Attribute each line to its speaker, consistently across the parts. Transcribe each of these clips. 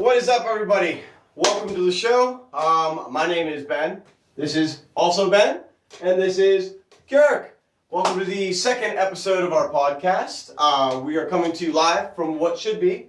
Speaker 1: what is up, everybody? Welcome to the show. My name is Ben. This is also Ben, and this is Kirk. Welcome to the second episode of our podcast. We are coming to you live from what should be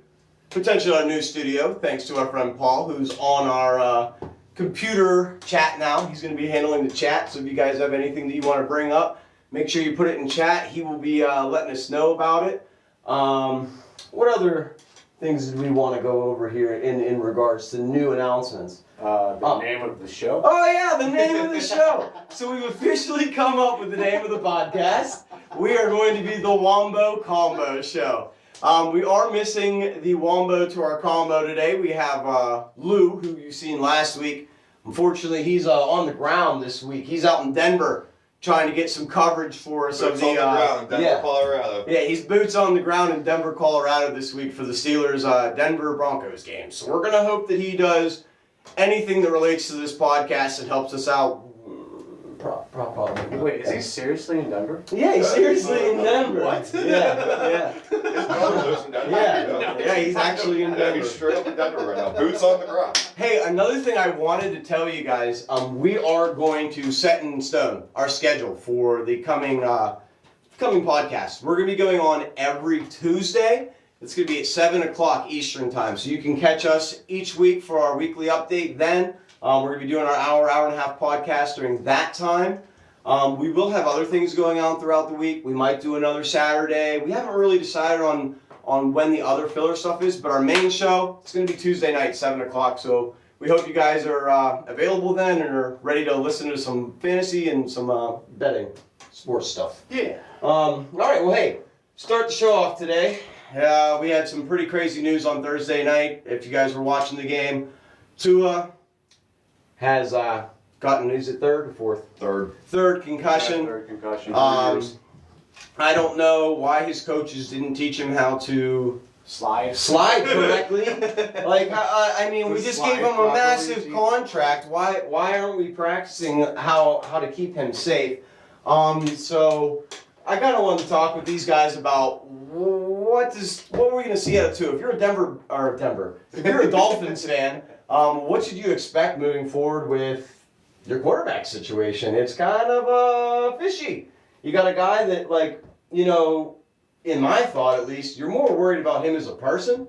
Speaker 1: potentially our new studio, thanks to our friend Paul, who's on our computer chat now. He's going to be handling the chat, so if you guys have anything that you want to bring up, make sure you put it in chat. He will be letting us know about it. What other things did we want to go over here in regards to new announcements?
Speaker 2: The name of the show?
Speaker 1: Oh yeah, the name of the show. So we've officially come up with the name of the podcast. We are going to be the Wombo Combo Show. We are missing the Wombo to our combo today. We have Lou, who you've seen last week. Unfortunately, he's on the ground this week. He's out in Denver trying to get some coverage for us
Speaker 3: boots on the ground, Denver, Colorado.
Speaker 1: Yeah, he's boots on the ground in Denver, Colorado this week for the Steelers Denver Broncos game. So we're going to hope that he does anything that relates to this podcast and helps us out. Probably.
Speaker 2: Wait, is he seriously in Denver?
Speaker 1: Yeah, he's seriously in Denver.
Speaker 2: What?
Speaker 1: Yeah.
Speaker 3: His brother lives in Denver.
Speaker 1: Yeah, he's actually in Denver.
Speaker 3: He's straight up in Denver right now. Boots on the ground.
Speaker 1: Hey, another thing I wanted to tell you guys, we are going to set in stone our schedule for the coming podcast. We're going to be going on every Tuesday. It's going to be at 7 o'clock Eastern time. So you can catch us each week for our weekly update then. We're going to be doing our hour and a half podcast during that time. We will have other things going on throughout the week. We might do another Saturday. We haven't really decided on when the other filler stuff is, but our main show, it's going to be Tuesday night, 7 o'clock. So we hope you guys are available then and are ready to listen to some fantasy and some betting sports stuff.
Speaker 2: Yeah.
Speaker 1: All right, well, hey, start the show off today. We had some pretty crazy news on Thursday night. If you guys were watching the game, Tua has gotten, is it third or fourth? Third concussion.
Speaker 2: Yeah, third concussion.
Speaker 1: I don't know why his coaches didn't teach him how to
Speaker 2: slide
Speaker 1: correctly. Like, I mean, we just gave him a massive contract. Why aren't we practicing how to keep him safe? So I kind of wanted to talk with these guys about what we're going to see out of Tua. If you're if you're a Dolphins fan, what should you expect moving forward with your quarterback situation? It's kind of fishy. You got a guy that, like, you know, in my thought at least, you're more worried about him as a person.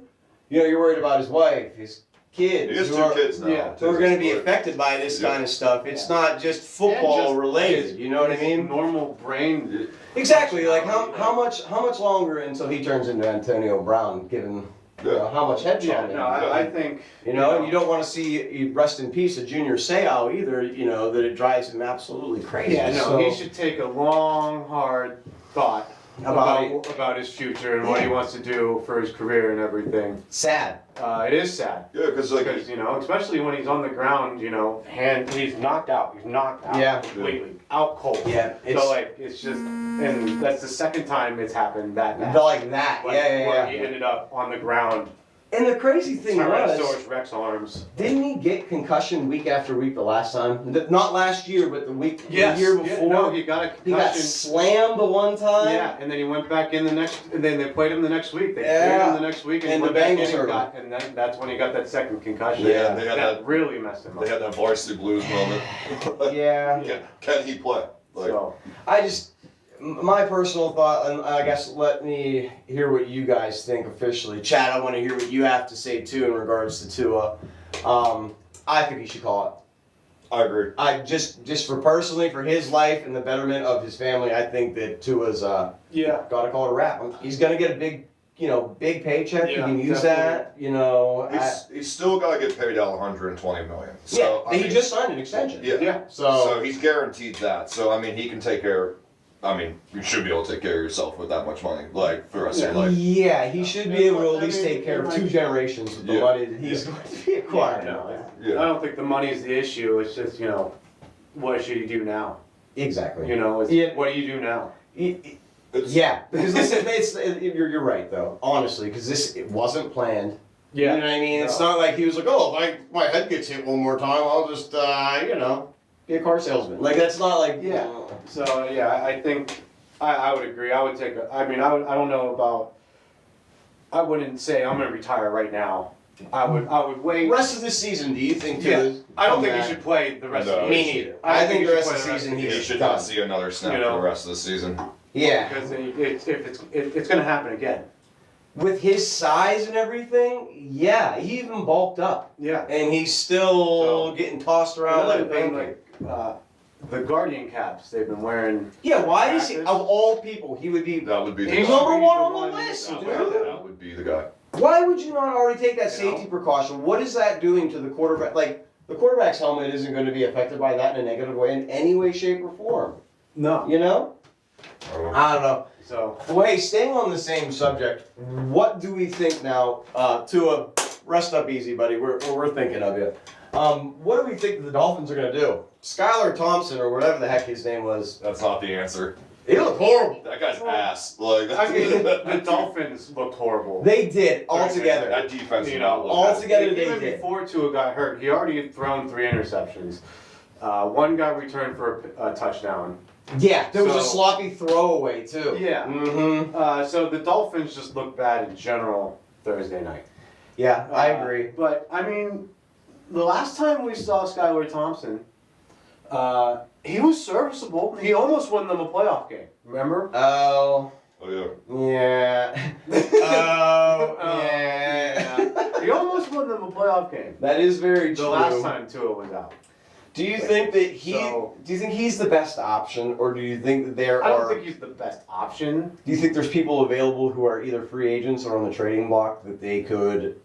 Speaker 1: You know, you're worried about his wife, his kids.
Speaker 3: He has two kids now.
Speaker 1: Yeah, who are going to be affected by this kind of stuff. It's not just football related. You know what I mean?
Speaker 2: Normal brain.
Speaker 1: Exactly. Like how much longer until he turns into Antonio Brown, given you know, how much head trauma?
Speaker 2: Yeah, no, I think
Speaker 1: you know, and you don't want to see rest in peace a Junior Seau either. You know that it drives him absolutely crazy.
Speaker 2: Yeah, no, he should take a long, hard thought about his future and what he wants to do for his career and everything.
Speaker 1: Sad.
Speaker 2: It is sad.
Speaker 3: Yeah, because
Speaker 2: you know, especially when he's on the ground, you know, and he's knocked out. He's knocked out completely, out cold.
Speaker 1: Yeah.
Speaker 2: So like, it's just, and that's the second time it's happened that bad.
Speaker 1: Like that.
Speaker 2: Where he ended up on the ground.
Speaker 1: And the crazy thing was,
Speaker 2: Tyrannosaurus Rex arms.
Speaker 1: Didn't he get concussion week after week the last time? Not last year, but the year before.
Speaker 2: Yeah, no, he got a concussion.
Speaker 1: He got slammed the one time.
Speaker 2: Yeah, and then he went back in the next, and then they played him the next week. They played him the next week, and
Speaker 1: the Bengals hurt him.
Speaker 2: And then that's when he got that second concussion.
Speaker 3: Yeah,
Speaker 2: that really messed him up.
Speaker 3: They had that varsity blues moment.
Speaker 1: Yeah.
Speaker 3: Can he play? Like,
Speaker 1: so, my personal thought, and I guess let me hear what you guys think officially. Chad, I want to hear what you have to say too in regards to Tua. I think he should call it.
Speaker 3: I agree.
Speaker 1: I just for his life and the betterment of his family, I think that Tua's got to call it a wrap. He's gonna get a big paycheck.
Speaker 2: Yeah,
Speaker 1: he can use that. You know,
Speaker 3: he's still got to get paid out 120 million. So,
Speaker 1: yeah, he just signed an extension.
Speaker 3: Yeah.
Speaker 1: So
Speaker 3: he's guaranteed that. So I mean, he can take care. I mean, you should be able to take care of yourself with that much money, like for the rest of your life.
Speaker 1: Yeah, he should be able to at least take care of two generations with the money that he's going to be acquiring.
Speaker 2: I don't think the money is the issue. It's just, you know, what should he do now?
Speaker 1: Exactly.
Speaker 2: You know, what do you do now?
Speaker 1: Yeah, because you're right though, honestly, because it wasn't planned.
Speaker 2: Yeah.
Speaker 1: You know what I mean? It's not like he was like, oh, if my head gets hit one more time, I'll just, you know, be a car salesman. Like, that's not like...
Speaker 2: Yeah. So, yeah, I think I would agree. I would take I don't know about... I wouldn't say I'm going to retire right now. I would wait.
Speaker 1: Rest of the season, do you think? Too,
Speaker 2: Yeah, I don't
Speaker 1: come
Speaker 2: think
Speaker 1: back?
Speaker 2: he should play the rest
Speaker 3: No,
Speaker 2: of the
Speaker 1: Me
Speaker 2: season.
Speaker 1: neither. I think the rest of the
Speaker 2: should play
Speaker 1: season
Speaker 3: He
Speaker 1: he's
Speaker 3: should
Speaker 1: done.
Speaker 3: not see another snap
Speaker 2: You know?
Speaker 3: for the rest of the season.
Speaker 1: Yeah.
Speaker 2: Because it's going to happen again.
Speaker 1: With his size and everything, yeah, he even bulked up.
Speaker 2: Yeah.
Speaker 1: And he's still getting tossed around like a
Speaker 2: Another thing,
Speaker 1: pancake.
Speaker 2: like the Guardian caps they've been wearing.
Speaker 1: Yeah, why is he,
Speaker 2: practice.
Speaker 1: of all people, he would be
Speaker 3: That would be the
Speaker 1: he's
Speaker 3: guy.
Speaker 1: number
Speaker 2: He's
Speaker 1: one
Speaker 2: the
Speaker 1: on the
Speaker 2: one
Speaker 1: list,
Speaker 2: who's
Speaker 1: dude.
Speaker 2: out there.
Speaker 3: That would be the guy.
Speaker 1: Why would you not already take that
Speaker 2: You know?
Speaker 1: safety precaution? What is that doing to the quarterback? Like, the quarterback's helmet isn't going to be affected by that in a negative way in any way, shape, or form.
Speaker 2: No.
Speaker 1: You know? I don't know.
Speaker 2: So
Speaker 1: Well, hey, staying on the same subject, what do we think now? Tua, rest up easy, buddy. We're thinking of you. What do we think the Dolphins are going to do? Skylar Thompson, or whatever the heck his name was,
Speaker 3: That's not the answer.
Speaker 1: he looked horrible.
Speaker 3: That guy's ass. Like,
Speaker 2: I mean, the Dolphins looked horrible.
Speaker 1: They did, altogether.
Speaker 3: that defense
Speaker 2: You
Speaker 3: did
Speaker 2: know,
Speaker 3: not look
Speaker 1: all
Speaker 3: good.
Speaker 1: together they
Speaker 2: Even
Speaker 1: did.
Speaker 2: before Tua got hurt, he already had thrown 3 interceptions. One got returned for a touchdown.
Speaker 1: Yeah, there was a
Speaker 2: So-
Speaker 1: sloppy throwaway, too.
Speaker 2: Yeah.
Speaker 1: Mm-hmm.
Speaker 2: So the Dolphins just looked bad in general Thursday night.
Speaker 1: Yeah, I agree.
Speaker 2: But I mean, the last time we saw Skylar Thompson, he was serviceable. He almost won them a playoff game. Remember?
Speaker 1: Oh,
Speaker 3: Oh, yeah.
Speaker 1: yeah. Oh,
Speaker 2: Oh,
Speaker 1: yeah.
Speaker 2: He almost won them a playoff game.
Speaker 1: That is very true.
Speaker 2: The last time Tua was out.
Speaker 1: Do you think that
Speaker 2: So-
Speaker 1: do you think he's the best option, or do you think that there
Speaker 2: I don't
Speaker 1: are?
Speaker 2: think he's the best option.
Speaker 1: Do you think there's people available who are either free agents or on the trading block that they could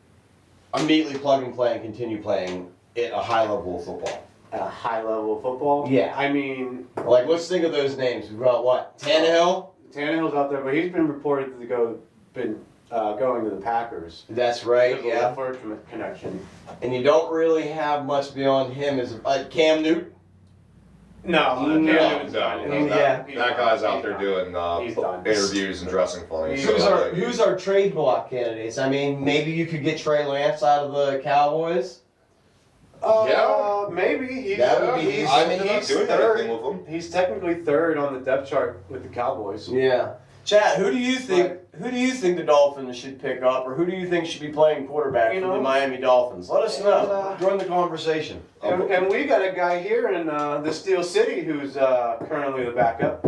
Speaker 1: immediately plug and play and continue playing at a high level of football?
Speaker 2: At a high level of football.
Speaker 1: Yeah.
Speaker 2: I mean,
Speaker 1: Like, let's think of those names. We've got what? Tannehill?
Speaker 2: Tannehill's out there, but he's been reported to going to the Packers.
Speaker 1: That's right,
Speaker 2: Because of
Speaker 1: yeah.
Speaker 2: the Ford connection.
Speaker 1: And you don't really have much beyond him as Cam Newton.
Speaker 2: No,
Speaker 1: No,
Speaker 2: Cam Newton's done. He's
Speaker 1: yeah.
Speaker 2: done. He's
Speaker 3: That
Speaker 2: done.
Speaker 3: guy's out
Speaker 2: He's
Speaker 3: there
Speaker 2: done.
Speaker 3: doing
Speaker 2: He's done.
Speaker 3: interviews and dressing funny.
Speaker 2: He's-
Speaker 3: so
Speaker 1: Who's our trade block candidates? I mean, maybe you could get Trey Lance out of the Cowboys.
Speaker 3: Yeah.
Speaker 2: Maybe he's.
Speaker 1: That would be-
Speaker 2: he's
Speaker 3: I mean, he's not doing
Speaker 2: third.
Speaker 3: anything with them.
Speaker 2: He's technically third on the depth chart with the Cowboys.
Speaker 1: Yeah. Chad, who do you think? Who do you think the Dolphins should pick up, or who do you think should be playing quarterback
Speaker 2: You
Speaker 1: for
Speaker 2: know,
Speaker 1: the Miami Dolphins? Let us know.
Speaker 2: and,
Speaker 1: Join the conversation.
Speaker 2: And we got a guy here in the Steel City who's currently the backup.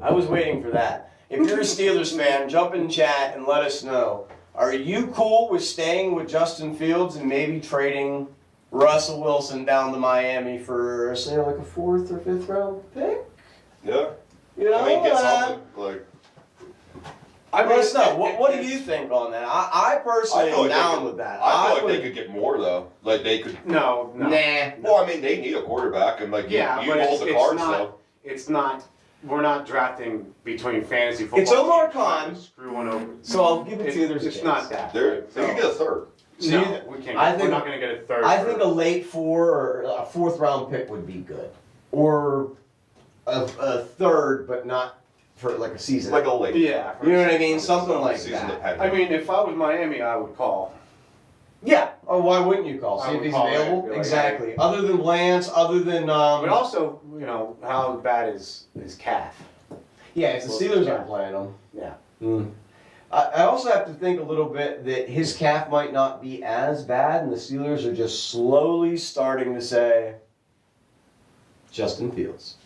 Speaker 1: I was waiting for that. If you're a Steelers fan, jump in chat and let us know. Are you cool with staying with Justin Fields and maybe trading Russell Wilson down to Miami for, say, like a 4th or 5th round pick?
Speaker 3: Yeah.
Speaker 1: You know,
Speaker 3: I mean, get something. Like,
Speaker 1: let us know. What do you think on that? I personally am down with that.
Speaker 3: I feel like
Speaker 1: would-
Speaker 3: they could get more, though. Like, they could.
Speaker 2: No.
Speaker 1: Nah.
Speaker 3: Well, I mean, they need a quarterback, and, like,
Speaker 2: Yeah,
Speaker 3: you
Speaker 2: but
Speaker 3: hold the cards, though.
Speaker 2: It's not. We're not drafting between fantasy football.
Speaker 1: It's Omar
Speaker 2: teams trying
Speaker 1: Khan.
Speaker 2: to Screw one over.
Speaker 1: So I'll give it to you. There's a
Speaker 2: It's
Speaker 1: chance.
Speaker 2: not that.
Speaker 3: They
Speaker 2: So-
Speaker 3: could get a third.
Speaker 1: So
Speaker 2: no,
Speaker 1: you-
Speaker 2: we can't.
Speaker 1: I
Speaker 2: We're
Speaker 1: think-
Speaker 2: not going to get a third.
Speaker 1: I
Speaker 2: for-
Speaker 1: think a late 4 or a 4th round pick would be good, or a 3rd, but not for like a season.
Speaker 3: Like a late.
Speaker 2: Yeah.
Speaker 1: You know what I mean? Something like
Speaker 3: Season
Speaker 1: that.
Speaker 3: dependent.
Speaker 2: I mean, if I was Miami, I would call.
Speaker 1: Yeah. Oh, why wouldn't you call?
Speaker 2: I
Speaker 1: See if
Speaker 2: would
Speaker 1: he's
Speaker 2: call it,
Speaker 1: available.
Speaker 2: be like,
Speaker 1: Exactly. Other than Lance, other than
Speaker 2: But also, how bad is calf?
Speaker 1: yeah, if the
Speaker 2: Well,
Speaker 1: Steelers
Speaker 2: yeah.
Speaker 1: aren't playing him.
Speaker 2: Yeah.
Speaker 1: I also have to think a little bit that his calf might not be as bad, and the Steelers are just slowly starting to say, Justin Fields.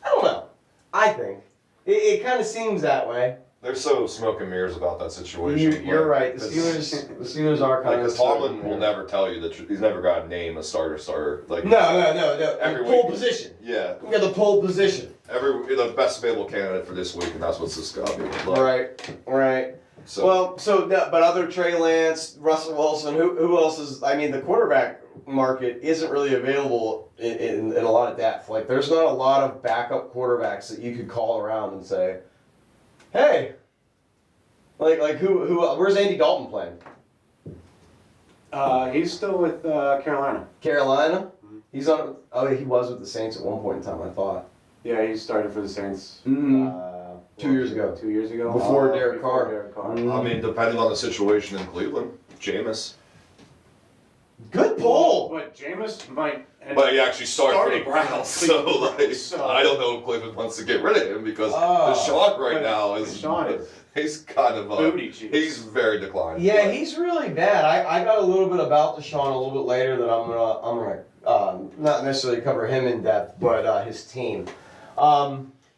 Speaker 1: I don't know. I think it kind of seems that way.
Speaker 3: They're so smoke and mirrors about that situation.
Speaker 1: You're
Speaker 3: like,
Speaker 1: right. The
Speaker 3: it's-
Speaker 1: Steelers are kind
Speaker 3: Like,
Speaker 1: of.
Speaker 3: the Tomlin will never tell you the truth. He's never got a name, a starter. Like,
Speaker 1: No.
Speaker 3: Every
Speaker 1: Pole
Speaker 3: week.
Speaker 1: position.
Speaker 3: Yeah.
Speaker 1: We got the pole position.
Speaker 3: The best available candidate for this week, and that's what's this got to be.
Speaker 1: Right.
Speaker 3: So,
Speaker 1: But other Trey Lance, Russell Wilson, who else is? I mean, the quarterback market isn't really available in a lot of depth. Like, there's not a lot of backup quarterbacks that you could call around and say, hey, like who? Where's Andy Dalton playing?
Speaker 2: He's still with Carolina.
Speaker 1: Carolina. He's on. Oh, he was with the Saints at one point in time. I thought.
Speaker 2: Yeah, he started for the Saints.
Speaker 1: Mhm. 2 years ago.
Speaker 2: 2 years ago.
Speaker 1: Before Derek Carr.
Speaker 2: Derek Carr.
Speaker 1: Mhm.
Speaker 3: I mean, depending on the situation in Cleveland, Jameis.
Speaker 1: Good pull.
Speaker 2: But Jameis might.
Speaker 3: But he actually started for the
Speaker 2: Started
Speaker 3: Browns,
Speaker 2: for
Speaker 3: so
Speaker 2: Cleveland,
Speaker 3: like,
Speaker 2: so-
Speaker 3: I don't know if Cleveland wants to get rid of him because
Speaker 1: Oh.
Speaker 3: the shock right
Speaker 2: But
Speaker 3: now is.
Speaker 2: Deshaun is.
Speaker 3: He's kind of
Speaker 2: Booty cheeks.
Speaker 3: he's very declined.
Speaker 1: Yeah,
Speaker 3: but-
Speaker 1: he's really bad. I got a little bit about Deshaun a little bit later that I'm gonna not necessarily cover him in depth, but his team.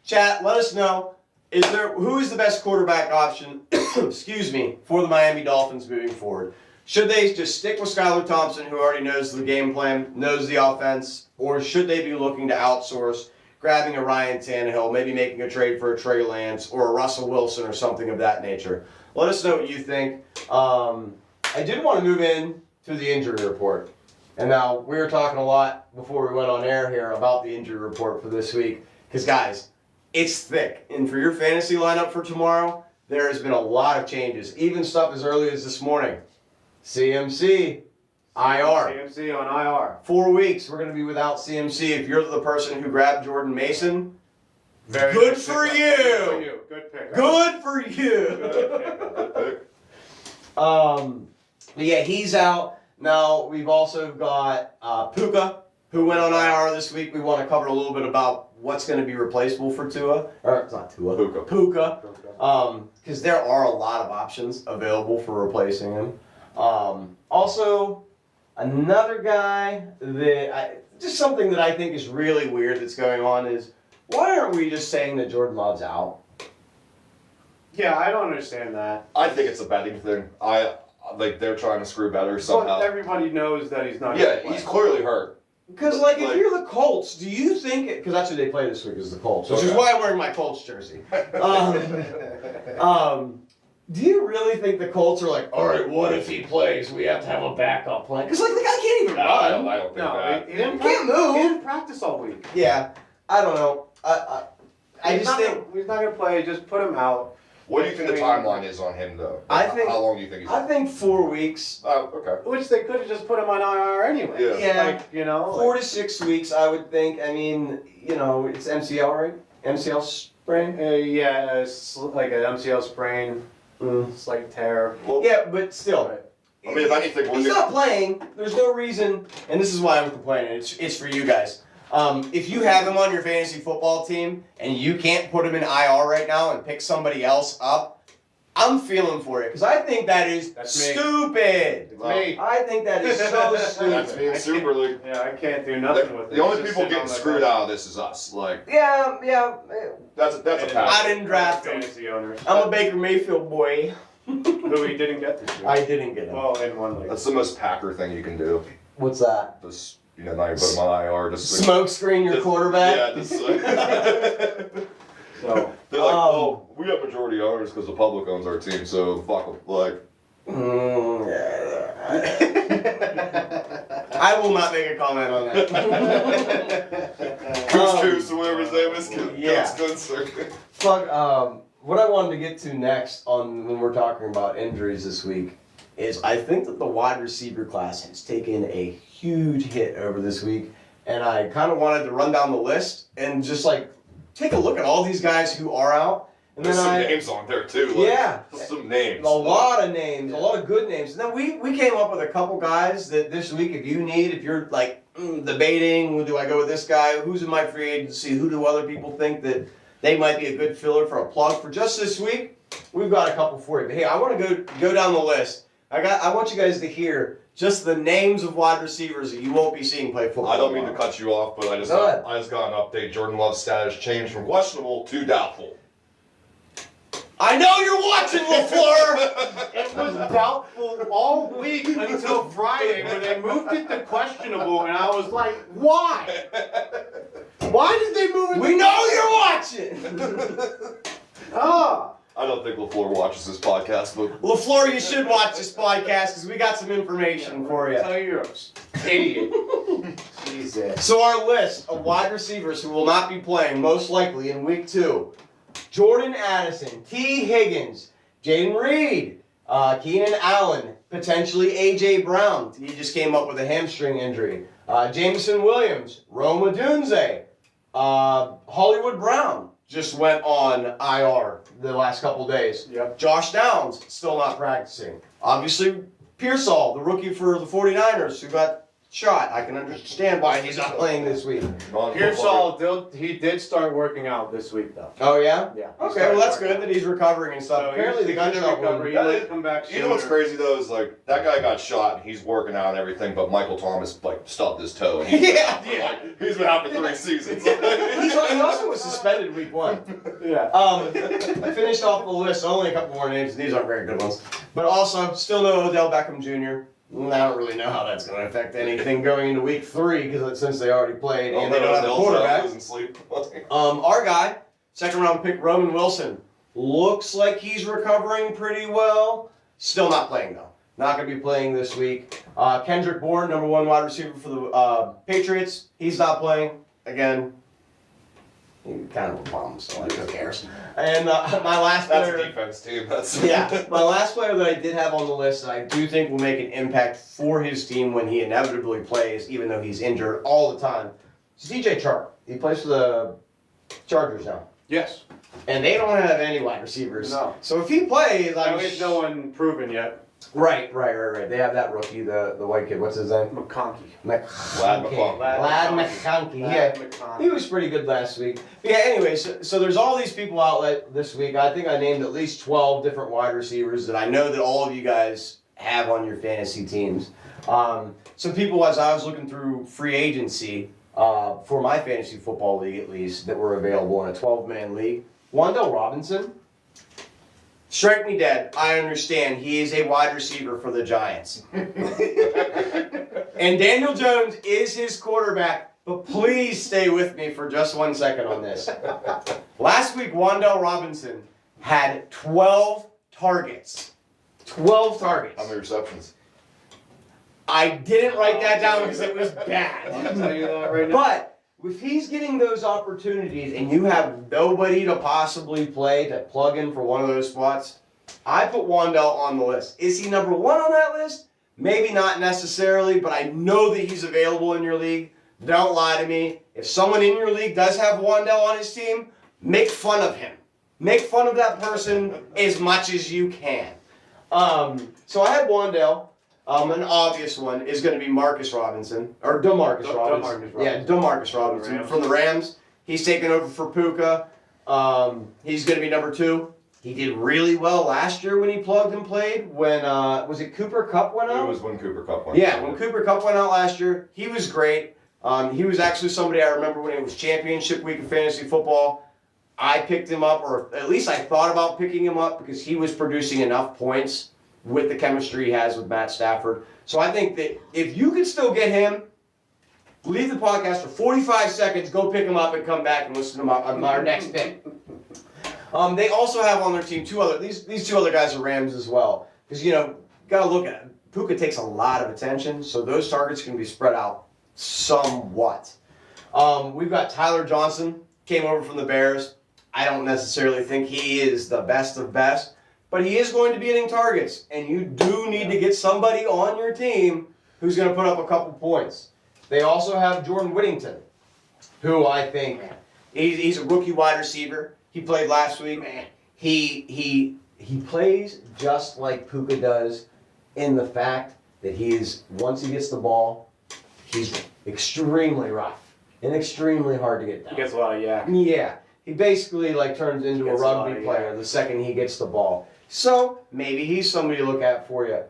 Speaker 1: Chat, let us know. Who is the best quarterback option? Excuse me, for the Miami Dolphins moving forward? Should they just stick with Skylar Thompson, who already knows the game plan, knows the offense, or should they be looking to outsource, grabbing a Ryan Tannehill, maybe making a trade for a Trey Lance or a Russell Wilson or something of that nature? Let us know what you think. I did want to move in to the injury report. And now, we were talking a lot before we went on air here about the injury report for this week. Because, guys, it's thick. And for your fantasy lineup for tomorrow, there has been a lot of changes. Even stuff as early as this morning. CMC, IR.
Speaker 2: CMC on IR.
Speaker 1: 4 weeks, we're going to be without CMC. If you're the person who grabbed Jordan Mason,
Speaker 2: Very
Speaker 1: good for
Speaker 2: pick.
Speaker 1: you.
Speaker 2: Good for you. Good pick.
Speaker 1: Good for you.
Speaker 2: Good pick.
Speaker 1: But yeah, he's out. Now, we've also got Puka, who went on IR this week. We want to cover a little bit about what's going to be replaceable for Tua. Or, it's not Tua. Puka. Because there are a lot of options available for replacing him. Also, another guy just something that I think is really weird that's going on is, why aren't we just saying that Jordan Love's out?
Speaker 2: Yeah, I don't understand that.
Speaker 3: I think it's a betting thing. They're trying to screw better somehow.
Speaker 2: But everybody knows that he's not.
Speaker 3: Yeah,
Speaker 2: gonna
Speaker 3: he's
Speaker 2: play.
Speaker 3: clearly hurt.
Speaker 1: Because, if you're the Colts, do you think because that's who they play this week is the Colts, which is
Speaker 3: Okay.
Speaker 1: why I'm wearing my Colts jersey. Do you really think the Colts are like, all right, what if he plays? We have to have a backup plan. Because, the guy can't even
Speaker 3: No, I
Speaker 1: run.
Speaker 3: don't think
Speaker 2: No,
Speaker 3: that.
Speaker 2: he didn't.
Speaker 1: He can't move.
Speaker 2: He didn't practice all week.
Speaker 1: Yeah, I don't know. I just think.
Speaker 2: He's not gonna play. Just put him out.
Speaker 3: What do you think the timeline is on him, though?
Speaker 1: I think-
Speaker 3: How long do you think he's
Speaker 1: I think 4 weeks.
Speaker 3: Oh, okay.
Speaker 2: Which they could have just put him on IR anyway.
Speaker 1: Yeah.
Speaker 2: Like,
Speaker 1: 4 to 6 weeks, I would think. I mean, it's MCL, right? MCL sprain?
Speaker 2: Yeah, it's like an MCL sprain, slight tear.
Speaker 3: Well,
Speaker 1: Yeah, but still.
Speaker 3: I mean, if anything,
Speaker 1: He's not playing. There's no reason, and this is why I'm complaining. It's for you guys. If you have him on your fantasy football team and you can't put him in IR right now and pick somebody else up, I'm feeling for it because I think that is
Speaker 2: That's me.
Speaker 1: stupid.
Speaker 2: It's me.
Speaker 1: I think that is so
Speaker 3: That's
Speaker 1: stupid.
Speaker 3: me in Super League.
Speaker 2: Yeah, I can't do nothing with it.
Speaker 3: The only
Speaker 2: Just
Speaker 3: people
Speaker 2: sitting
Speaker 3: getting
Speaker 2: on my
Speaker 3: screwed
Speaker 2: bench.
Speaker 3: out of this is us.
Speaker 1: Yeah.
Speaker 3: That's a
Speaker 2: And
Speaker 3: pass.
Speaker 1: I didn't draft him.
Speaker 2: Fantasy owners.
Speaker 1: I'm a Baker Mayfield boy.
Speaker 2: Who he didn't get this year.
Speaker 1: I didn't get him.
Speaker 2: Well, in one league.
Speaker 3: That's the most Packer thing you can do.
Speaker 1: What's that?
Speaker 3: Just now you put him on IR. Just
Speaker 1: Smoke screen your quarterback?
Speaker 3: Yeah, just
Speaker 2: So
Speaker 3: they're like, oh, we have majority owners because the public owns our team, so fuck them.
Speaker 1: I will not make a comment on that.
Speaker 3: Goose, whoever his name is,
Speaker 1: Yeah.
Speaker 3: Gunster.
Speaker 1: Fuck, what I wanted to get to next on when we're talking about injuries this week is I think that the wide receiver class has taken a huge hit over this week, and I kind of wanted to run down the list and just take a look at all these guys who are out. And
Speaker 3: There's
Speaker 1: then
Speaker 3: some names on there too.
Speaker 1: Yeah.
Speaker 3: Some names.
Speaker 1: A lot of names, a lot of good names. And then we came up with a couple guys that this week, if you're debating, do I go with this guy? Who's in my free agency? Who do other people think that they might be a good filler for a plug for just this week? We've got a couple for you. But hey, I want to go down the list. I want you guys to hear just the names of wide receivers that you won't be seeing play football.
Speaker 3: I don't mean to cut you off, but I just got an update. Jordan Love's status changed from questionable to doubtful.
Speaker 1: I know you're watching, LaFleur!
Speaker 2: it was doubtful all week until Friday when they moved it to questionable, and I was like, why? Why did they move it?
Speaker 1: We know you're watching!
Speaker 3: I don't think LaFleur watches this podcast, but
Speaker 1: LaFleur, you should watch this podcast because we got some information for you.
Speaker 2: Tell you, idiot. Jesus.
Speaker 1: So our list of wide receivers who will not be playing most likely in week 2. Jordan Addison, T. Higgins, Jaden Reed, Keenan Allen, potentially A.J. Brown. He just came up with a hamstring injury. Jameson Williams, Rome Odunze, Hollywood Brown just went on IR the last couple days.
Speaker 2: Yep.
Speaker 1: Josh Downs, still not practicing. Obviously, Pearsall, the rookie for the 49ers, who got shot. I can understand why he's not playing this week.
Speaker 2: Pearsall, he did start working out this week, though.
Speaker 1: Oh, yeah?
Speaker 2: Yeah.
Speaker 1: Okay, well, that's good that he's recovering and stuff.
Speaker 2: So
Speaker 1: Apparently, the gunshot wound.
Speaker 2: He might come back
Speaker 3: You know what's
Speaker 2: sooner.
Speaker 3: crazy though is like that guy got shot and he's working out and everything, but Michael Thomas like stubbed his toe and he's been out for 3 seasons.
Speaker 1: He also was suspended week 1.
Speaker 2: Yeah.
Speaker 1: Finished off the list, only a couple more names, and these aren't very good ones. But also, still no Odell Beckham Jr. I don't really know how that's going to affect anything going into week 3, because since they already played and they don't have a quarterback.
Speaker 3: Losing sleep.
Speaker 1: Our guy, second round pick, Roman Wilson, looks like he's recovering pretty well. Still not playing though. Not going to be playing this week. Kendrick Bourne, number 1 wide receiver for the Patriots. He's not playing. Again, kind of a bum, so like, who cares? And my last
Speaker 3: That's
Speaker 1: player,
Speaker 3: a defense team. That's
Speaker 1: my last player that I did have on the list that I do think will make an impact for his team when he inevitably plays, even though he's injured all the time, is DJ Chark. He plays for the Chargers now.
Speaker 2: Yes.
Speaker 1: And they don't have any wide receivers.
Speaker 2: No.
Speaker 1: So if he plays,
Speaker 2: At least no one proven yet.
Speaker 1: Right. They have that rookie, the white kid. What's his name?
Speaker 2: McConkey.
Speaker 1: Lad McConkey. Yeah.
Speaker 2: McConkey.
Speaker 1: He was pretty good last week. But yeah, anyway, so there's all these people out this week. I think I named at least 12 different wide receivers that I know that all of you guys have on your fantasy teams. Some people, as I was looking through free agency for my fantasy football league at least, that were available in a 12-man league, Wando Robinson. Strike me dead. I understand. He is a wide receiver for the Giants. And Daniel Jones is his quarterback, but please stay with me for just 1 second on this. Last week, Wandale Robinson had 12 targets. 12 targets.
Speaker 3: How many receptions?
Speaker 1: I didn't write that down because it was bad.
Speaker 2: I'll tell you that right now.
Speaker 1: But if he's getting those opportunities and you have nobody to possibly play to plug in for one of those spots, I put Wandale on the list. Is he number 1 on that list? Maybe not necessarily, but I know that he's available in your league. Don't lie to me. If someone in your league does have Wandale on his team, make fun of him. Make fun of that person as much as you can. So I had Wandale. An obvious one is going to be Marcus Robinson, or DeMarcus Robinson. Yeah, DeMarcus Robinson from the Rams. He's taking over for Puka. He's going to be number 2. He did really well last year when he plugged and played. When was it Cooper Kupp went out?
Speaker 3: It was when Cooper Kupp went out.
Speaker 1: Yeah, when Cooper Kupp went out last year, he was great. He was actually somebody I remember when it was championship week of fantasy football. I picked him up, or at least I thought about picking him up because he was producing enough points with the chemistry he has with Matt Stafford. So I think that if you could still get him, leave the podcast for 45 seconds, go pick him up and come back and listen to our next pick. They also have on their team these 2 other guys are Rams as well. Because, got to look at it. Puka takes a lot of attention, so those targets can be spread out somewhat. We've got Tyler Johnson, came over from the Bears. I don't necessarily think he is the best of best, but he is going to be getting targets, and you do need to get somebody on your team who's going to put up a couple points. They also have Jordan Whittington, who I think he's a rookie wide receiver. He played last week. He plays just like Puka does in the fact that once he gets the ball, he's extremely rough and extremely hard to get down.
Speaker 2: He gets a lot of yak.
Speaker 1: Yeah. He basically turns into a rugby player the second he gets the ball. So maybe he's somebody to look at for you.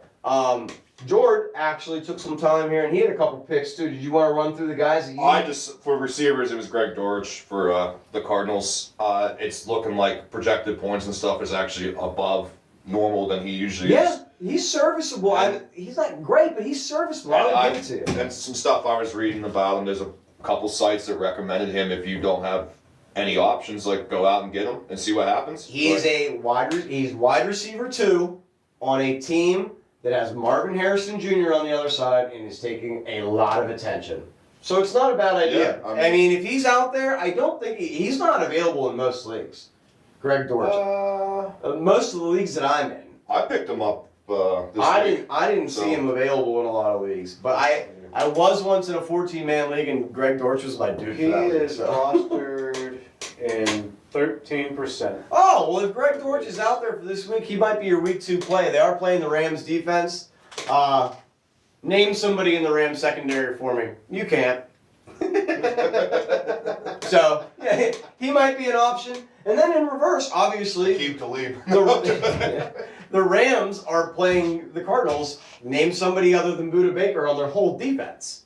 Speaker 1: George actually took some time here, and he had a couple picks too. Did you want to run through the guys that you?
Speaker 3: For receivers, it was Greg Dortch for the Cardinals. It's looking like projected points and stuff is actually above normal than he usually is.
Speaker 1: Yeah, he's serviceable. He's not great, but he's serviceable. I'll give it to you.
Speaker 3: And some stuff I was reading about him. There's a couple sites that recommended him if you don't have any options, go out and get him and see what happens.
Speaker 1: He's wide receiver 2 on a team that has Marvin Harrison Jr. on the other side and is taking a lot of attention. So it's not a bad idea.
Speaker 3: Yeah,
Speaker 1: I mean, if he's out there, I don't think he's not available in most leagues. Greg Dortch. Most of the leagues that I'm in.
Speaker 3: I picked him up this week.
Speaker 1: I didn't see him available in a lot of leagues, but I was once in a 14-man league, and Greg Dortch was my dude.
Speaker 2: He is rostered in 13%.
Speaker 1: Oh, well, if Greg Dortch is out there for this week, he might be your week 2 play. They are playing the Rams defense. Not Name somebody in the Rams secondary for me. You can't. So, yeah, he might be an option. And then in reverse, obviously,
Speaker 3: Keep Talib.
Speaker 1: the Rams are playing the Cardinals. Name somebody other than Budda Baker on their whole defense.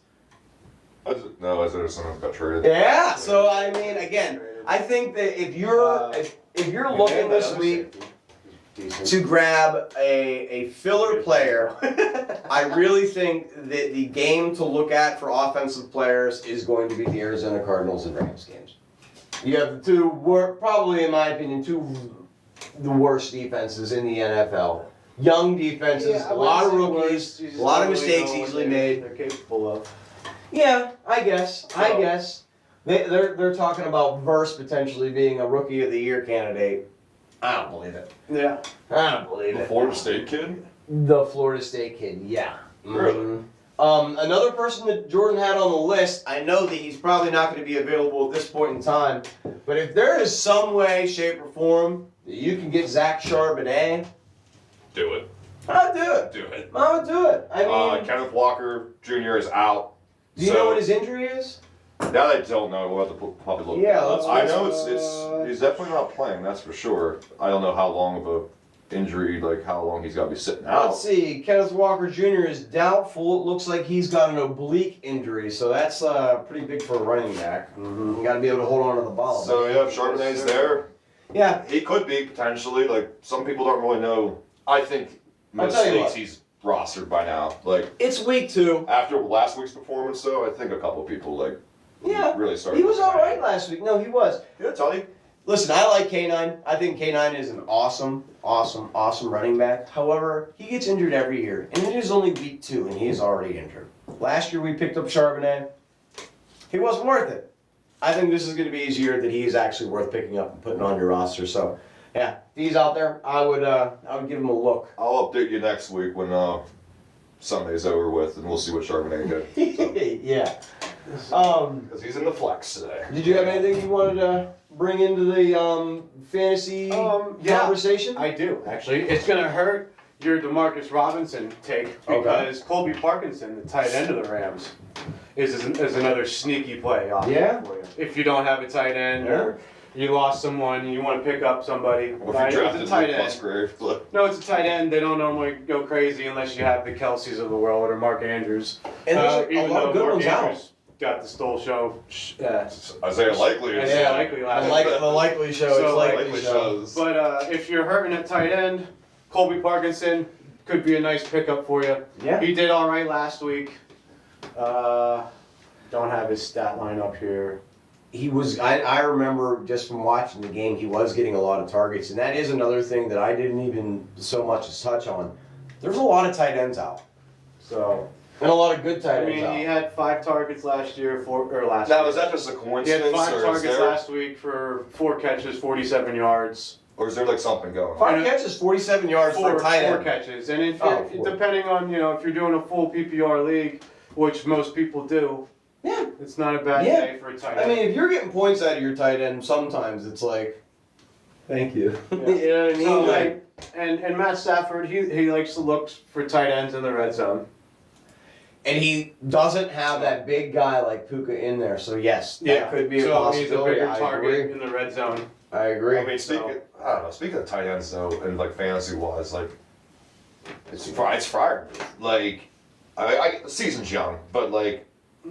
Speaker 3: No, Isaiah Simmons got traded.
Speaker 1: Yeah, so I mean, again, I think that if you're looking this week to grab a filler player, I really think that the game to look at for offensive players is going to be the Arizona Cardinals and Rams games. You have the two, probably in my opinion, the worst defenses in the NFL. Young defenses, a lot of rookies, a lot of mistakes easily made.
Speaker 2: They're capable of.
Speaker 1: Yeah, I guess. They're talking about Verse potentially being a Rookie of the Year candidate. I don't believe it.
Speaker 2: Yeah.
Speaker 1: I don't believe
Speaker 3: The
Speaker 1: it.
Speaker 3: Florida State kid?
Speaker 1: The Florida State kid, yeah.
Speaker 3: Really?
Speaker 1: Another person that Jordan had on the list, I know that he's probably not going to be available at this point in time, but if there is some way, shape, or form that you can get Zach Charbonnet,
Speaker 3: Do it.
Speaker 1: I'll do it.
Speaker 3: Do it.
Speaker 1: I'll do it. I mean,
Speaker 3: Kenneth Walker Jr. is out.
Speaker 1: do you know what his injury is?
Speaker 3: Now they don't know. We'll have to probably look.
Speaker 1: Yeah,
Speaker 3: I know it's he's definitely not playing. That's for sure. I don't know how long of a injury, like how long he's got to be sitting out.
Speaker 1: Let's see. Kenneth Walker Jr. is doubtful. It looks like he's got an oblique injury, so that's pretty big for a running back.
Speaker 2: Mm-hmm.
Speaker 1: You got to be able to hold on to the ball.
Speaker 3: So yeah, if Charbonnet's there,
Speaker 1: Yeah,
Speaker 3: he could be potentially. Like some people don't really know. I think most
Speaker 1: tell you
Speaker 3: states
Speaker 1: what.
Speaker 3: he's rostered by now. Like
Speaker 1: it's week 2.
Speaker 3: after last week's performance, though, I think a couple people like
Speaker 1: Yeah,
Speaker 3: really started.
Speaker 1: he was
Speaker 3: looking
Speaker 1: all
Speaker 3: at
Speaker 1: right
Speaker 3: him.
Speaker 1: last week. No, he was.
Speaker 3: Yeah, Tully.
Speaker 1: Listen, I like K9. I think K9 is an awesome running back. However, he gets injured every year, and it is only week 2, and he is already injured. Last year we picked up Charbonnet. He wasn't worth it. I think this is going to be his year that he is actually worth picking up and putting on your roster. So, yeah, if he's out there, I would give him a look.
Speaker 3: I'll update you next week when Sunday's over with, and we'll see what Charbonnet did. So.
Speaker 1: Yeah.
Speaker 3: Because he's in the flex today.
Speaker 1: Did you have anything you wanted to bring into the fantasy
Speaker 2: Yeah.
Speaker 1: conversation?
Speaker 2: I do, actually. It's going to hurt your DeMarcus Robinson take because Colby Parkinson, the tight end of the Rams, is another sneaky play option
Speaker 1: Yeah?
Speaker 2: for you. If you don't have a tight end or you lost someone and you want to pick up somebody,
Speaker 3: Or if you drafted
Speaker 2: it's a tight
Speaker 3: Luke
Speaker 2: end.
Speaker 3: Musgrave, look.
Speaker 2: No, it's a tight end. They don't normally go crazy unless you have the Kelseys of the world or Mark Andrews.
Speaker 1: And there's a
Speaker 2: Even
Speaker 1: lot of
Speaker 2: though
Speaker 1: good
Speaker 2: Mark
Speaker 1: ones out.
Speaker 2: Andrews got the Stole show.
Speaker 3: Isaiah Likely is
Speaker 2: Isaiah Likely last
Speaker 1: The likely show.
Speaker 2: So,
Speaker 1: it's likely
Speaker 3: Likely
Speaker 1: show.
Speaker 3: shows.
Speaker 2: But if you're hurting at tight end, Colby Parkinson could be a nice pickup for you.
Speaker 1: Yeah.
Speaker 2: He did all right last week. Don't have his stat line up here.
Speaker 1: He was. I remember just from watching the game, he was getting a lot of targets, and that is another thing that I didn't even so much as touch on. There's a lot of tight ends out,
Speaker 2: So
Speaker 1: and a lot of good tight
Speaker 2: I
Speaker 1: ends
Speaker 2: mean,
Speaker 1: out.
Speaker 2: he had 5 targets last year, last
Speaker 3: Now,
Speaker 2: week.
Speaker 3: is that just a
Speaker 2: He had
Speaker 3: coincidence,
Speaker 2: 5
Speaker 3: or is
Speaker 2: targets
Speaker 3: there,
Speaker 2: last week for 4 catches, 47 yards.
Speaker 3: or is there like something going on?
Speaker 1: 5 catches, 47 yards for a tight
Speaker 2: Four
Speaker 1: end.
Speaker 2: catches, and if
Speaker 1: Oh,
Speaker 2: you're,
Speaker 1: 4.
Speaker 2: depending on if you're doing a full PPR league, which most people do,
Speaker 1: Yeah.
Speaker 2: it's not a bad
Speaker 1: Yeah.
Speaker 2: day for a tight
Speaker 1: I
Speaker 2: end.
Speaker 1: mean, if you're getting points out of your tight end, sometimes it's like, thank you.
Speaker 2: Yeah.
Speaker 1: You know what I mean?
Speaker 2: So,
Speaker 1: Like,
Speaker 2: and Matt Stafford, he likes to look for tight ends in the red zone.
Speaker 1: and he doesn't have that big guy like Puka in there, so yes, that could be a
Speaker 2: so
Speaker 1: possibility.
Speaker 2: he's a bigger
Speaker 1: I
Speaker 2: target
Speaker 1: agree.
Speaker 2: in the red zone.
Speaker 1: I agree.
Speaker 3: I mean, I don't know. Speaking of tight ends, though, and like fantasy wise, like it's Fryer. Like, the season's young, but like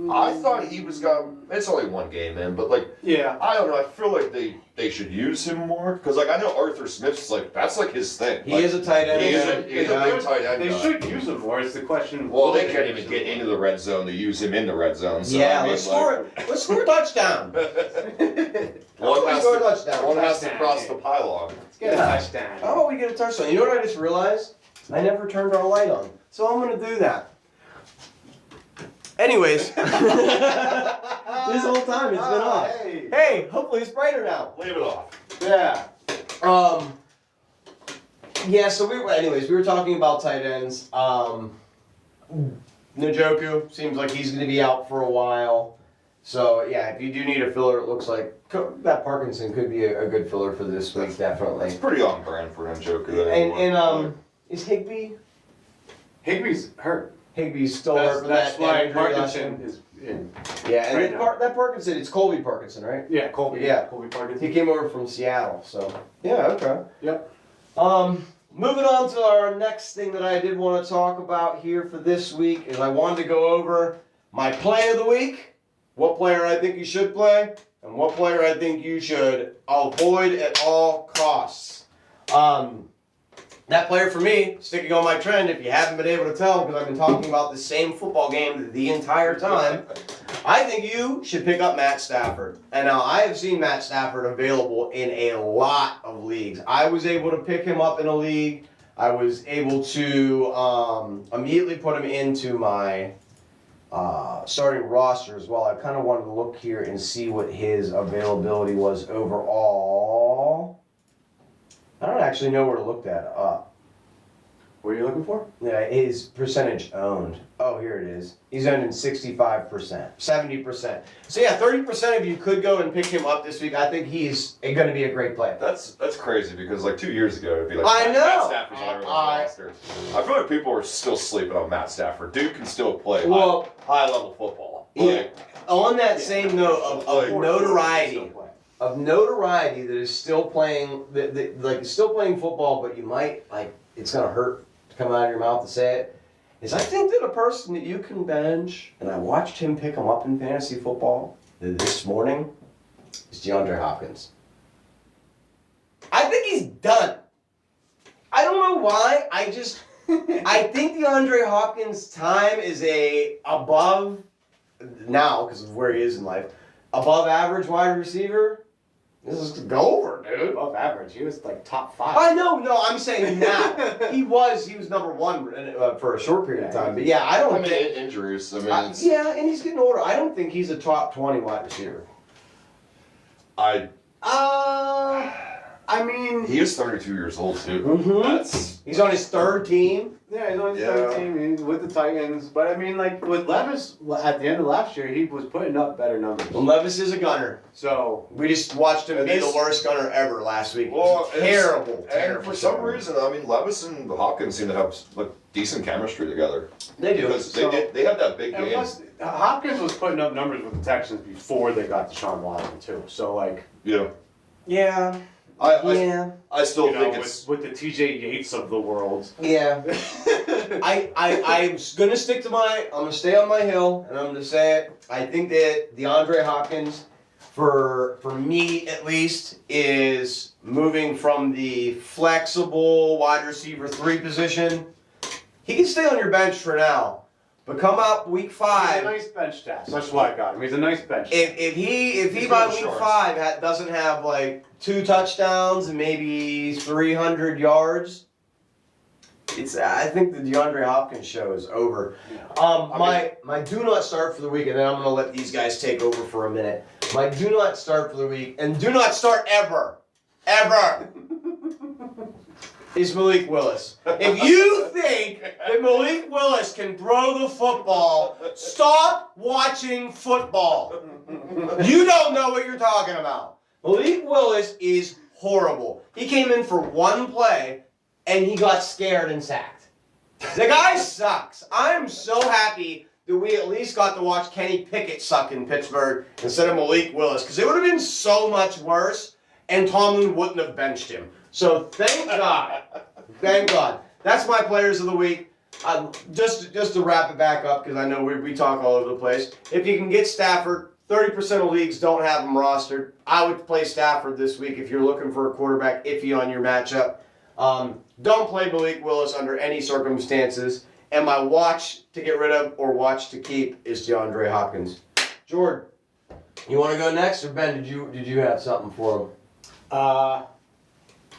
Speaker 3: I thought he was going. It's only one game in, but like
Speaker 2: Yeah.
Speaker 3: I don't know. I feel like they should use him more because like I know Arthur Smith's like that's like his thing.
Speaker 1: He
Speaker 3: Like,
Speaker 1: is a tight end.
Speaker 3: He's
Speaker 1: Yeah.
Speaker 3: a big tight end
Speaker 2: They
Speaker 3: guy.
Speaker 2: should use him more. It's the question.
Speaker 3: Well,
Speaker 2: will
Speaker 3: they can't
Speaker 2: use
Speaker 3: even
Speaker 2: him
Speaker 3: get
Speaker 2: more?
Speaker 3: into the red zone to use him in the red zone. So,
Speaker 1: Yeah,
Speaker 3: I mean,
Speaker 1: let's score a touchdown.
Speaker 3: one has
Speaker 1: score a
Speaker 3: to,
Speaker 1: touchdown.
Speaker 3: one has to
Speaker 2: Touchdown,
Speaker 3: cross
Speaker 2: yeah.
Speaker 3: the pylon.
Speaker 2: Let's get a touchdown.
Speaker 1: How about we get a touchdown? You know what I just realized? I never turned our light on, so I'm gonna do that. Anyways, this whole time it's been off.
Speaker 2: Hey.
Speaker 1: Hey, hopefully it's brighter now.
Speaker 3: Leave it off.
Speaker 2: Yeah.
Speaker 1: Yeah. So we were talking about tight ends. Njoku seems like he's going to be out for a while. So yeah, if you do need a filler, it looks like that Parkinson could be a good filler for this week, definitely.
Speaker 3: It's pretty on brand for Njoku.
Speaker 1: And is Higbee?
Speaker 2: Higbee's hurt.
Speaker 1: Higby's still hurt from
Speaker 2: That's
Speaker 1: that
Speaker 2: why
Speaker 1: injury last
Speaker 2: Parkinson
Speaker 1: year.
Speaker 2: is in.
Speaker 1: Yeah, and
Speaker 2: right
Speaker 1: then that Parkinson, it's Colby Parkinson, right?
Speaker 2: Yeah, Colby.
Speaker 1: Yeah.
Speaker 2: Colby Parkinson.
Speaker 1: He came over from Seattle, so yeah, okay.
Speaker 2: Yep.
Speaker 1: Moving on to our next thing that I did want to talk about here for this week is I wanted to go over my play of the week, what player I think you should play, and what player I think you should avoid at all costs. That player for me, sticking on my trend, if you haven't been able to tell, because I've been talking about the same football game the entire time, I think you should pick up Matt Stafford. And now I have seen Matt Stafford available in a lot of leagues. I was able to pick him up in a league. I was able to immediately put him into my starting roster as well. I kind of wanted to look here and see what his availability was overall. I don't actually know where to look that up.
Speaker 2: What are you looking for?
Speaker 1: Yeah, his percentage owned. Oh, here it is. He's owned in 65%, 70%. So yeah, 30% of you could go and pick him up this week. I think he's going to be a great play.
Speaker 3: That's crazy because like 2 years ago it'd be like
Speaker 1: I know.
Speaker 3: Matt Stafford's on everyone's roster. I feel like people are still sleeping on Matt Stafford. Dude can still play high level football. Like,
Speaker 1: On that same note of notoriety. Of notoriety that is still playing, like still playing football, but you might it's gonna hurt to come out of your mouth to say it. Is I think that a person that you can bench, and I watched him pick him up in fantasy football this morning, is DeAndre Hopkins. I think he's done. I don't know why. I think DeAndre Hopkins' time is above now because of where he is in life, above average wide receiver. This is go over, dude.
Speaker 2: Above average. He was like top 5.
Speaker 1: I know, no, I'm saying now. he was number 1 for a short period of time. But yeah, I don't think
Speaker 3: injuries. I mean,
Speaker 1: yeah, and he's getting older. I don't think he's a top 20 wide receiver.
Speaker 2: I mean,
Speaker 3: he is 32 years old too.
Speaker 1: Mm-hmm. He's on his 3rd team.
Speaker 2: Yeah, he's on his 3rd team. He's with the Titans. But I mean, like with Levis, at the end of last year, he was putting up better numbers.
Speaker 1: Well, Levis is a gunner.
Speaker 2: So
Speaker 1: we just watched him be the worst gunner ever last week.
Speaker 3: Well,
Speaker 1: terrible.
Speaker 3: And for some reason, I mean, Levis and Hopkins seem to have like decent chemistry together.
Speaker 1: They do.
Speaker 3: Because they have that big game.
Speaker 2: Plus, Hopkins was putting up numbers with the Texans before they got Deshaun Watson too. So like,
Speaker 3: yeah. I still think it's
Speaker 2: with the TJ Yates of the world.
Speaker 1: Yeah. I'm gonna stick to I'm gonna stay on my hill, and I'm gonna say it. I think that DeAndre Hopkins, for me at least, is moving from the flexible wide receiver 3 position. He can stay on your bench for now, but come up week 5.
Speaker 2: He's a nice bench task. That's why I got him. He's a nice bench.
Speaker 1: If he by week 5 doesn't have like 2 touchdowns and maybe 300 yards, I think the DeAndre Hopkins show is over. My do not start for the week, and then I'm going to let these guys take over for a minute. My do not start for the week, and do not start ever, is Malik Willis. If you think that Malik Willis can throw the football, stop watching football. You don't know what you're talking about. Malik Willis is horrible. He came in for 1 play, and he got scared and sacked. The guy sucks. I'm so happy that we at least got to watch Kenny Pickett suck in Pittsburgh instead of Malik Willis, because it would have been so much worse, and Tomlin wouldn't have benched him. So thank God. Thank God. That's my players of the week. Just to wrap it back up, because I know we talk all over the place. If you can get Stafford, 30% of leagues don't have him rostered. I would play Stafford this week if you're looking for a quarterback iffy on your matchup. Don't play Malik Willis under any circumstances. And my watch to get rid of or watch to keep is DeAndre Hopkins. Jordan, you want to go next, or Ben? Did you have something for him?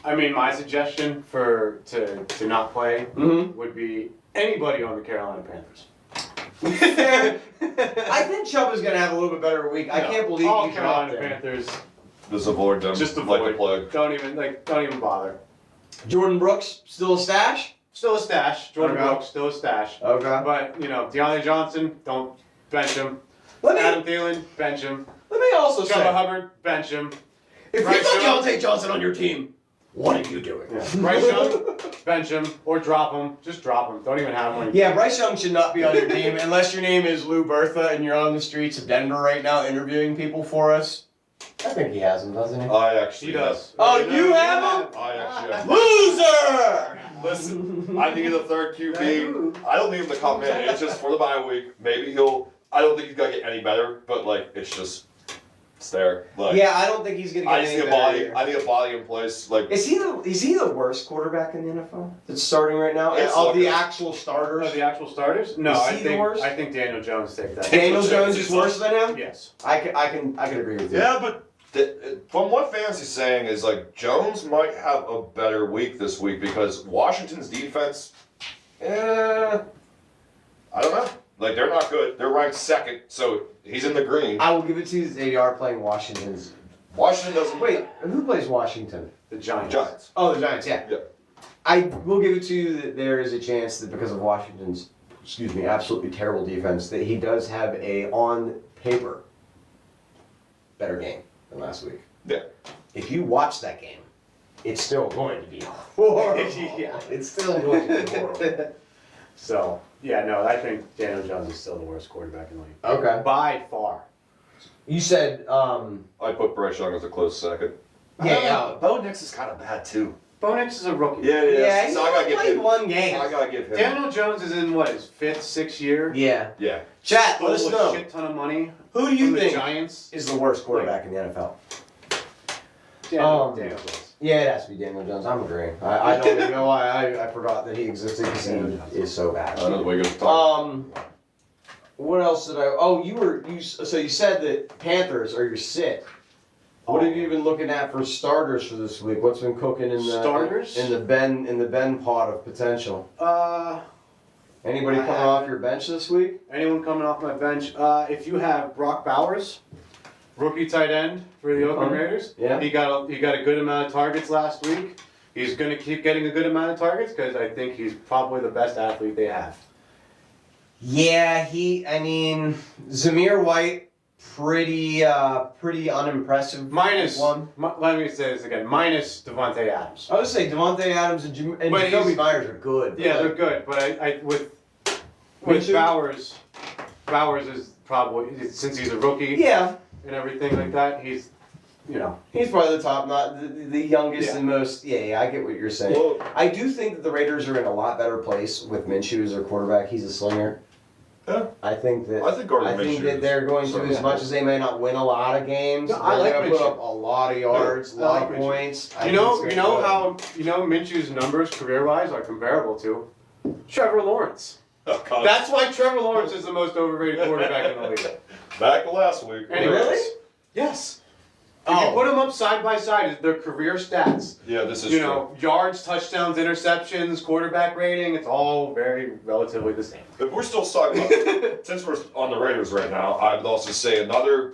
Speaker 2: I mean, my suggestion to not play would be anybody on the Carolina Panthers.
Speaker 1: I think Chubb is going to have a little bit better week. I can't believe
Speaker 2: all
Speaker 1: you
Speaker 2: Carolina
Speaker 1: dropped him.
Speaker 2: Panthers.
Speaker 3: just avoid them.
Speaker 2: Just
Speaker 3: like
Speaker 2: avoid.
Speaker 3: the plug.
Speaker 2: Don't even bother.
Speaker 1: Jordan Brooks still a stash?
Speaker 2: Still a stash. Jordan
Speaker 1: Okay.
Speaker 2: Brooks still a stash.
Speaker 1: Okay.
Speaker 2: But DeAndre Johnson, don't bench him.
Speaker 1: Let me
Speaker 2: Adam Thielen, bench him.
Speaker 1: also say,
Speaker 2: Chuba Hubbard, bench him.
Speaker 1: if
Speaker 2: Bryce
Speaker 1: you got
Speaker 2: Young.
Speaker 1: Deontay Johnson on your team, what are you doing?
Speaker 2: Yeah. Bryce Young, bench him or drop him. Just drop him. Don't even have him. On
Speaker 1: Yeah, Bryce Young should not be on your team unless your name is Lou Bertha and you're on the streets of Denver right now interviewing people for us. I think he has him, doesn't he?
Speaker 3: I actually
Speaker 2: He does.
Speaker 1: Oh, you have him?
Speaker 3: I actually have.
Speaker 1: Loser!
Speaker 3: Listen, I think he's the third QB. I don't need him to come in. It's just for the bye week. Maybe he'll. I don't think he's gonna get any better, but like it's just it's there. Like,
Speaker 1: Yeah, I don't think he's gonna get
Speaker 3: I just
Speaker 1: any
Speaker 3: need a
Speaker 1: better
Speaker 3: body.
Speaker 1: either.
Speaker 3: I need a body in place. Like
Speaker 1: Is he the worst quarterback in the NFL that's starting right now?
Speaker 3: It's
Speaker 1: Of the
Speaker 3: looking-
Speaker 1: actual starters?
Speaker 2: Are the actual starters? No,
Speaker 1: Is
Speaker 2: I
Speaker 1: he the
Speaker 2: think
Speaker 1: worst?
Speaker 2: I think Daniel Jones takes that.
Speaker 1: Daniel Jones is worse than him?
Speaker 2: Yes.
Speaker 1: I can agree with you.
Speaker 3: yeah, but from what Fantasy's saying is like Jones might have a better week this week because Washington's defense, I don't know. Like they're not good. They're ranked second, so he's in the green.
Speaker 1: I will give it to you that they are playing Washington's.
Speaker 3: Washington doesn't.
Speaker 1: Wait, who plays Washington?
Speaker 2: The Giants.
Speaker 3: Giants.
Speaker 1: Oh, the Giants, yeah.
Speaker 3: Yeah.
Speaker 1: I will give it to you that there is a chance that because of Washington's, absolutely terrible defense, that he does have a, on paper, better game than last week.
Speaker 3: Yeah.
Speaker 1: If you watch that game, it's still going to be horrible.
Speaker 2: Yeah.
Speaker 1: It's still going to be horrible.
Speaker 2: So yeah, no, I think Daniel Jones is still the worst quarterback in the league
Speaker 1: Okay.
Speaker 2: by far.
Speaker 1: You said,
Speaker 3: I put Bryce Young as a close second.
Speaker 1: yeah.
Speaker 3: Bo Nix is kind of bad too.
Speaker 2: Bo Nix is a rookie.
Speaker 1: Yeah, he
Speaker 3: So I gotta
Speaker 1: only
Speaker 3: give
Speaker 1: played
Speaker 3: him.
Speaker 1: one game.
Speaker 3: I gotta give him.
Speaker 2: Daniel Jones is in what his fifth, sixth year.
Speaker 1: Yeah.
Speaker 3: Yeah.
Speaker 1: Chat, let us
Speaker 2: Stole
Speaker 1: know.
Speaker 2: a shit ton of money
Speaker 1: Who do you
Speaker 2: from the
Speaker 1: think
Speaker 2: Giants.
Speaker 1: is the worst quarterback in the NFL?
Speaker 2: Daniel Jones.
Speaker 1: Yeah, it has to be Daniel Jones. I'm agreeing. I don't even know why I forgot that he existed because he is so bad.
Speaker 3: I know the way you talk.
Speaker 1: What else did I? Oh, so you said that Panthers are your sit. What have you been looking at for starters for this week? What's been cooking in the
Speaker 2: Starters?
Speaker 1: in the Ben pot of potential? Anybody
Speaker 2: I
Speaker 1: coming
Speaker 2: have-
Speaker 1: off your bench this week?
Speaker 2: Anyone coming off my bench? If you have Brock Bowers, rookie tight end for the Oakland Raiders,
Speaker 1: Yeah.
Speaker 2: he got a good amount of targets last week. He's going to keep getting a good amount of targets because I think he's probably the best athlete they have.
Speaker 1: Yeah, Zamir White, pretty unimpressive.
Speaker 2: Minus
Speaker 1: one.
Speaker 2: Let me say this again. Minus Devontae Adams.
Speaker 1: I would say Devontae Adams and
Speaker 2: But
Speaker 1: Jacoby
Speaker 2: he's-
Speaker 1: Myers are good.
Speaker 2: Yeah,
Speaker 1: but
Speaker 2: they're good, but I with
Speaker 1: Minshew?
Speaker 2: Bowers is probably since he's a rookie
Speaker 1: yeah,
Speaker 2: and everything like that. He's
Speaker 1: he's probably the top, not the youngest
Speaker 2: Yeah.
Speaker 1: and most. Yeah, I get what you're saying.
Speaker 3: Well,
Speaker 1: I do think that the Raiders are in a lot better place with Minshew as their quarterback. He's a slinger.
Speaker 3: Yeah.
Speaker 1: I think that.
Speaker 3: I think Gardner Minshew
Speaker 1: that
Speaker 3: is
Speaker 1: they're going to,
Speaker 3: sort of-
Speaker 1: as much as they may not win a lot of games,
Speaker 2: No, I
Speaker 1: they're
Speaker 2: like
Speaker 1: going to put
Speaker 2: Minshew.
Speaker 1: up a lot of yards, a
Speaker 2: I
Speaker 1: lot
Speaker 2: like
Speaker 1: of
Speaker 2: Minshew.
Speaker 1: points. I
Speaker 2: You
Speaker 1: think
Speaker 2: know,
Speaker 1: it's
Speaker 2: you
Speaker 1: gonna
Speaker 2: know
Speaker 1: be good.
Speaker 2: how Minshew's numbers career-wise are comparable to Trevor Lawrence.
Speaker 3: oh, God.
Speaker 2: That's why Trevor Lawrence is the most overrated quarterback in the league.
Speaker 3: Back to last week.
Speaker 2: Anyways,
Speaker 1: Really?
Speaker 2: Yes. If
Speaker 1: Oh.
Speaker 2: you put them up side by side, their career stats.
Speaker 3: Yeah, this is
Speaker 2: You
Speaker 3: true.
Speaker 2: know, yards, touchdowns, interceptions, quarterback rating, it's all very relatively the same.
Speaker 3: If we're still talking about, since we're on the Raiders right now, I would also say another.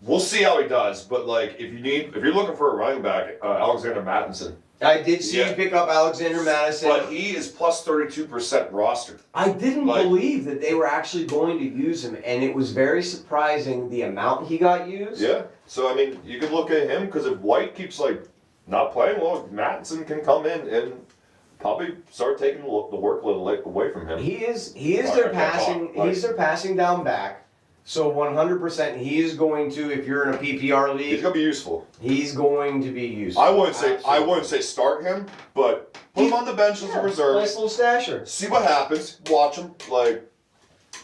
Speaker 3: We'll see how he does, but like if you're looking for a running back, Alexander Mattinson.
Speaker 1: I did see
Speaker 3: Yeah.
Speaker 1: you pick up Alexander Madison.
Speaker 3: But he is plus 32% rostered.
Speaker 1: I didn't
Speaker 3: Like-
Speaker 1: believe that they were actually going to use him, and it was very surprising the amount he got used.
Speaker 3: Yeah. So I mean, you could look at him because if White keeps like not playing well, Mattinson can come in and probably start taking the workload away from him.
Speaker 1: He is
Speaker 3: I
Speaker 1: their
Speaker 3: can't
Speaker 1: passing.
Speaker 3: talk, like-
Speaker 1: He's their passing down back. So 100%, he is going to. If you're in a PPR
Speaker 3: He's
Speaker 1: league,
Speaker 3: gonna be useful.
Speaker 1: he's going to be useful.
Speaker 3: I wouldn't
Speaker 1: Absolutely.
Speaker 3: say start him, but put him on the bench as a reserve.
Speaker 1: Nice little stasher.
Speaker 3: See what happens. Watch him,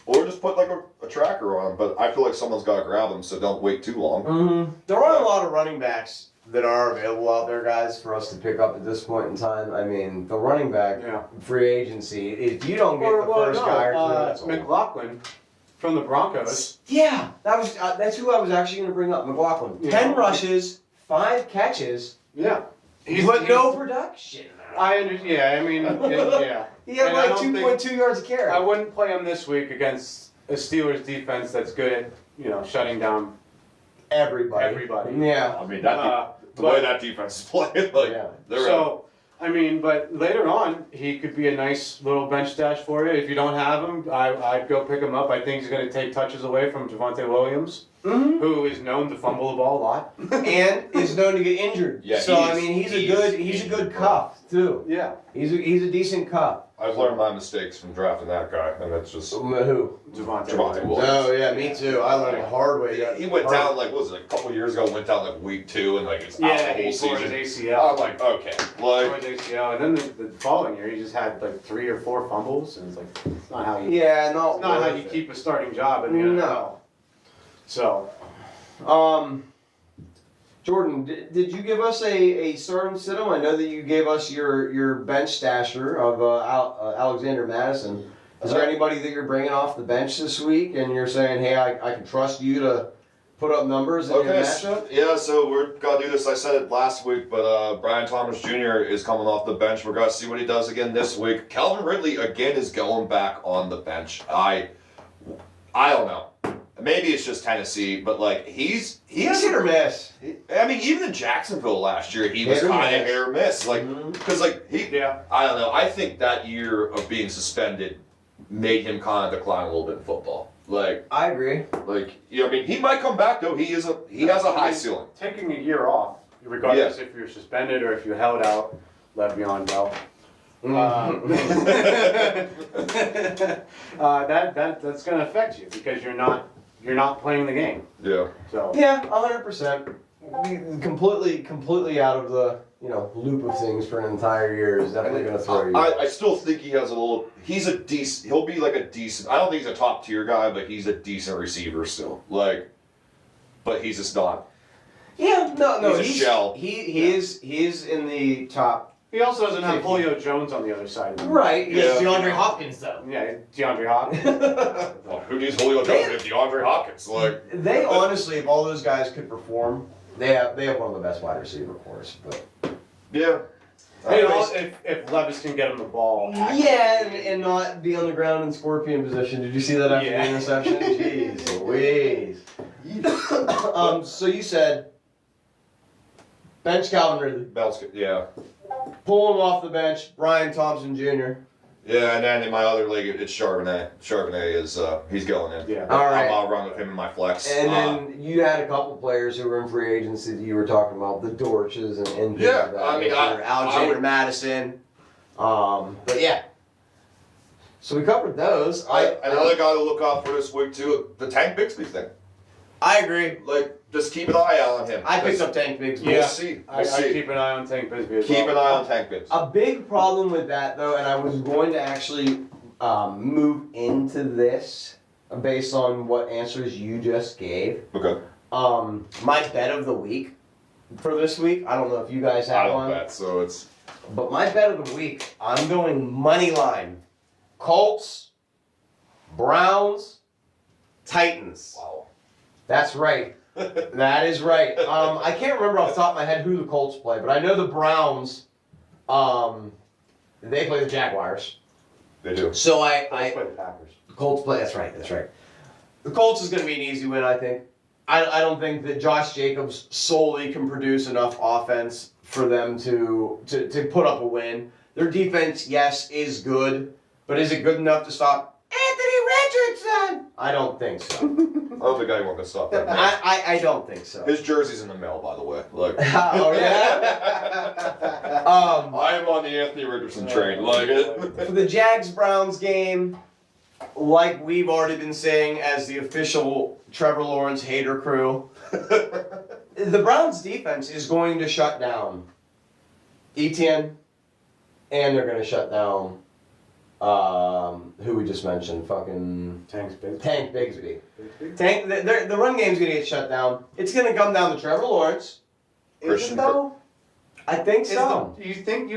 Speaker 3: or just put like a tracker on him. But I feel like someone's got to grab him, so don't wait too long.
Speaker 1: Mm-hmm. There are a lot of running backs that are available out there, guys, for us to pick up at this point in time. I mean, the running back free agency. If you don't get the first guy or two, that's all.
Speaker 2: McLaughlin from the Broncos.
Speaker 1: Yeah, that's who I was actually going to bring up. McLaughlin,
Speaker 2: Yeah.
Speaker 1: 10 rushes, 5 catches,
Speaker 2: Yeah.
Speaker 1: but no production.
Speaker 2: I understand. Yeah, I mean, yeah.
Speaker 1: He had
Speaker 2: And I
Speaker 1: like
Speaker 2: don't
Speaker 1: 2.2 yards a carry.
Speaker 2: I wouldn't play him this week against a Steelers defense that's good at, shutting down
Speaker 1: Everybody.
Speaker 2: everybody.
Speaker 1: Yeah.
Speaker 3: I mean
Speaker 2: the
Speaker 3: way that defense is playing,
Speaker 1: Yeah.
Speaker 3: they're
Speaker 2: So, I mean, but later on, he could be a nice little bench stash for you. If you don't have him, I'd go pick him up. I think he's going to take touches away from Javonte Williams, who is known to fumble the ball a lot.
Speaker 1: And is known to get injured.
Speaker 3: Yeah,
Speaker 1: so I mean, he's a good cup too.
Speaker 2: Yeah.
Speaker 1: He's a decent cup.
Speaker 3: I've learned my mistakes from drafting that guy, and that's just
Speaker 1: Who?
Speaker 2: Javonte
Speaker 3: Javonte
Speaker 2: Williams.
Speaker 3: Williams.
Speaker 1: Oh yeah, me too. I learned the hard way.
Speaker 3: He went down like, what was it, a couple years ago? Went down like week 2, and like it's out
Speaker 2: Yeah,
Speaker 3: the whole
Speaker 2: he tore his
Speaker 3: season.
Speaker 2: ACL.
Speaker 3: I'm like, okay,
Speaker 2: Tore
Speaker 3: like
Speaker 2: his ACL, and then the following year, he just had like 3 or 4 fumbles, and it's like, it's not how you,
Speaker 1: Yeah, no.
Speaker 2: it's not how you keep a starting job in the NFL.
Speaker 1: No.
Speaker 2: So,
Speaker 1: Jordan, did you give us a start and sit 'em? I know that you gave us your bench stasher of Alexander Madison. Is there anybody that you're bringing off the bench this week and you're saying, hey, I can trust you to put up numbers in your matchup?
Speaker 3: Yeah, so we're gonna do this. I said it last week, but Brian Thomas Jr. is coming off the bench. We're gonna see what he does again this week. Calvin Ridley again is going back on the bench. I don't know. Maybe it's just Tennessee, but like he's
Speaker 1: hit or miss.
Speaker 3: I mean, even in Jacksonville last year, he was
Speaker 1: Hit or
Speaker 3: kind of
Speaker 1: miss.
Speaker 3: hit or miss. Like, because like
Speaker 2: yeah.
Speaker 3: I don't know. I think that year of being suspended made him kind of decline a little bit in football. Like,
Speaker 1: I agree.
Speaker 3: you know, I mean, he might come back though. He has a high ceiling.
Speaker 2: Taking a year off, regardless if you're suspended or if you held out, Le'Veon Bell. That's going to affect you because you're not playing the game.
Speaker 3: Yeah.
Speaker 2: So
Speaker 1: Yeah, 100%. Completely out of the loop of things for an entire year is definitely going to throw you.
Speaker 3: I still think he has a little. He's a decent. He'll be like a decent. I don't think he's a top tier guy, but he's a decent receiver still. Like, but he's just not.
Speaker 1: Yeah, no,
Speaker 3: He's a shell.
Speaker 1: He is in the top.
Speaker 2: he also doesn't have Julio Jones on the other side of him.
Speaker 1: Right.
Speaker 3: Yeah.
Speaker 1: He's DeAndre Hopkins though.
Speaker 2: Yeah, DeAndre Hopkins.
Speaker 3: Well, who needs Julio Jones if DeAndre Hopkins? Like,
Speaker 1: They honestly, if all those guys could perform, they have one of the best wide receiver corps. But
Speaker 3: yeah.
Speaker 2: If Levis can get him the ball.
Speaker 1: yeah, and not be on the ground in scorpion position. Did you see that after the interception? Jeez Louise. So you said bench Calvin Ridley,
Speaker 3: Bell's good. Yeah.
Speaker 1: pull him off the bench, Brian Thompson Jr.
Speaker 3: Yeah, and then in my other league, it's Charbonnet. Charbonnet is he's going in.
Speaker 2: Yeah.
Speaker 1: All right.
Speaker 3: I'll run with him in my flex.
Speaker 1: And then you had a couple players who were in free agency that you were talking about, the Dorches and things
Speaker 3: Yeah,
Speaker 1: like that.
Speaker 3: I mean,
Speaker 1: Alexander
Speaker 3: would-
Speaker 1: Madison. But yeah. So we covered those.
Speaker 3: Another guy to look out for this week too, the Tank Bixby thing.
Speaker 1: I agree.
Speaker 3: Like, just keep an eye out on him.
Speaker 1: I picked up Tank Biggs.
Speaker 3: We'll
Speaker 2: Yeah.
Speaker 3: see.
Speaker 2: I
Speaker 3: We'll see.
Speaker 2: keep an eye on Tank Bisbee as
Speaker 3: Keep
Speaker 2: well.
Speaker 3: an eye on Tank Bixby.
Speaker 1: A big problem with that, though, and I was going to actually move into this based on what answers you just gave.
Speaker 3: Okay.
Speaker 1: My bet of the week for this week, I don't know if you guys
Speaker 3: I
Speaker 1: have
Speaker 3: don't
Speaker 1: one,
Speaker 3: bet, so it's.
Speaker 1: but my bet of the week, I'm going money line. Colts, Browns, Titans.
Speaker 3: Wow.
Speaker 1: That's right. That is right. I can't remember off the top of my head who the Colts play, but I know the Browns. They play the Jaguars.
Speaker 3: They do.
Speaker 1: So
Speaker 2: Let's play the Packers.
Speaker 1: Colts play. That's right. That's right. The Colts is going to be an easy win, I think. I don't think that Josh Jacobs solely can produce enough offense for them to put up a win. Their defense, yes, is good, but is it good enough to stop Anthony Richardson? I don't think so.
Speaker 3: I don't think anyone can stop that. Man.
Speaker 1: I don't think so.
Speaker 3: His jersey's in the mail, by the way. Like.
Speaker 1: Oh yeah.
Speaker 3: I am on the Anthony Richardson train. Like it.
Speaker 1: For the Jags-Browns game, like we've already been saying as the official Trevor Lawrence hater crew, the Browns defense is going to shut down Etienne, and they're going to shut down who we just mentioned, fucking
Speaker 2: Tank Bisbee.
Speaker 1: Tank Bigsby. The run game's going to get shut down. It's going to come down to Trevor Lawrence. Is
Speaker 3: Christian
Speaker 1: it though? I think so.
Speaker 2: You think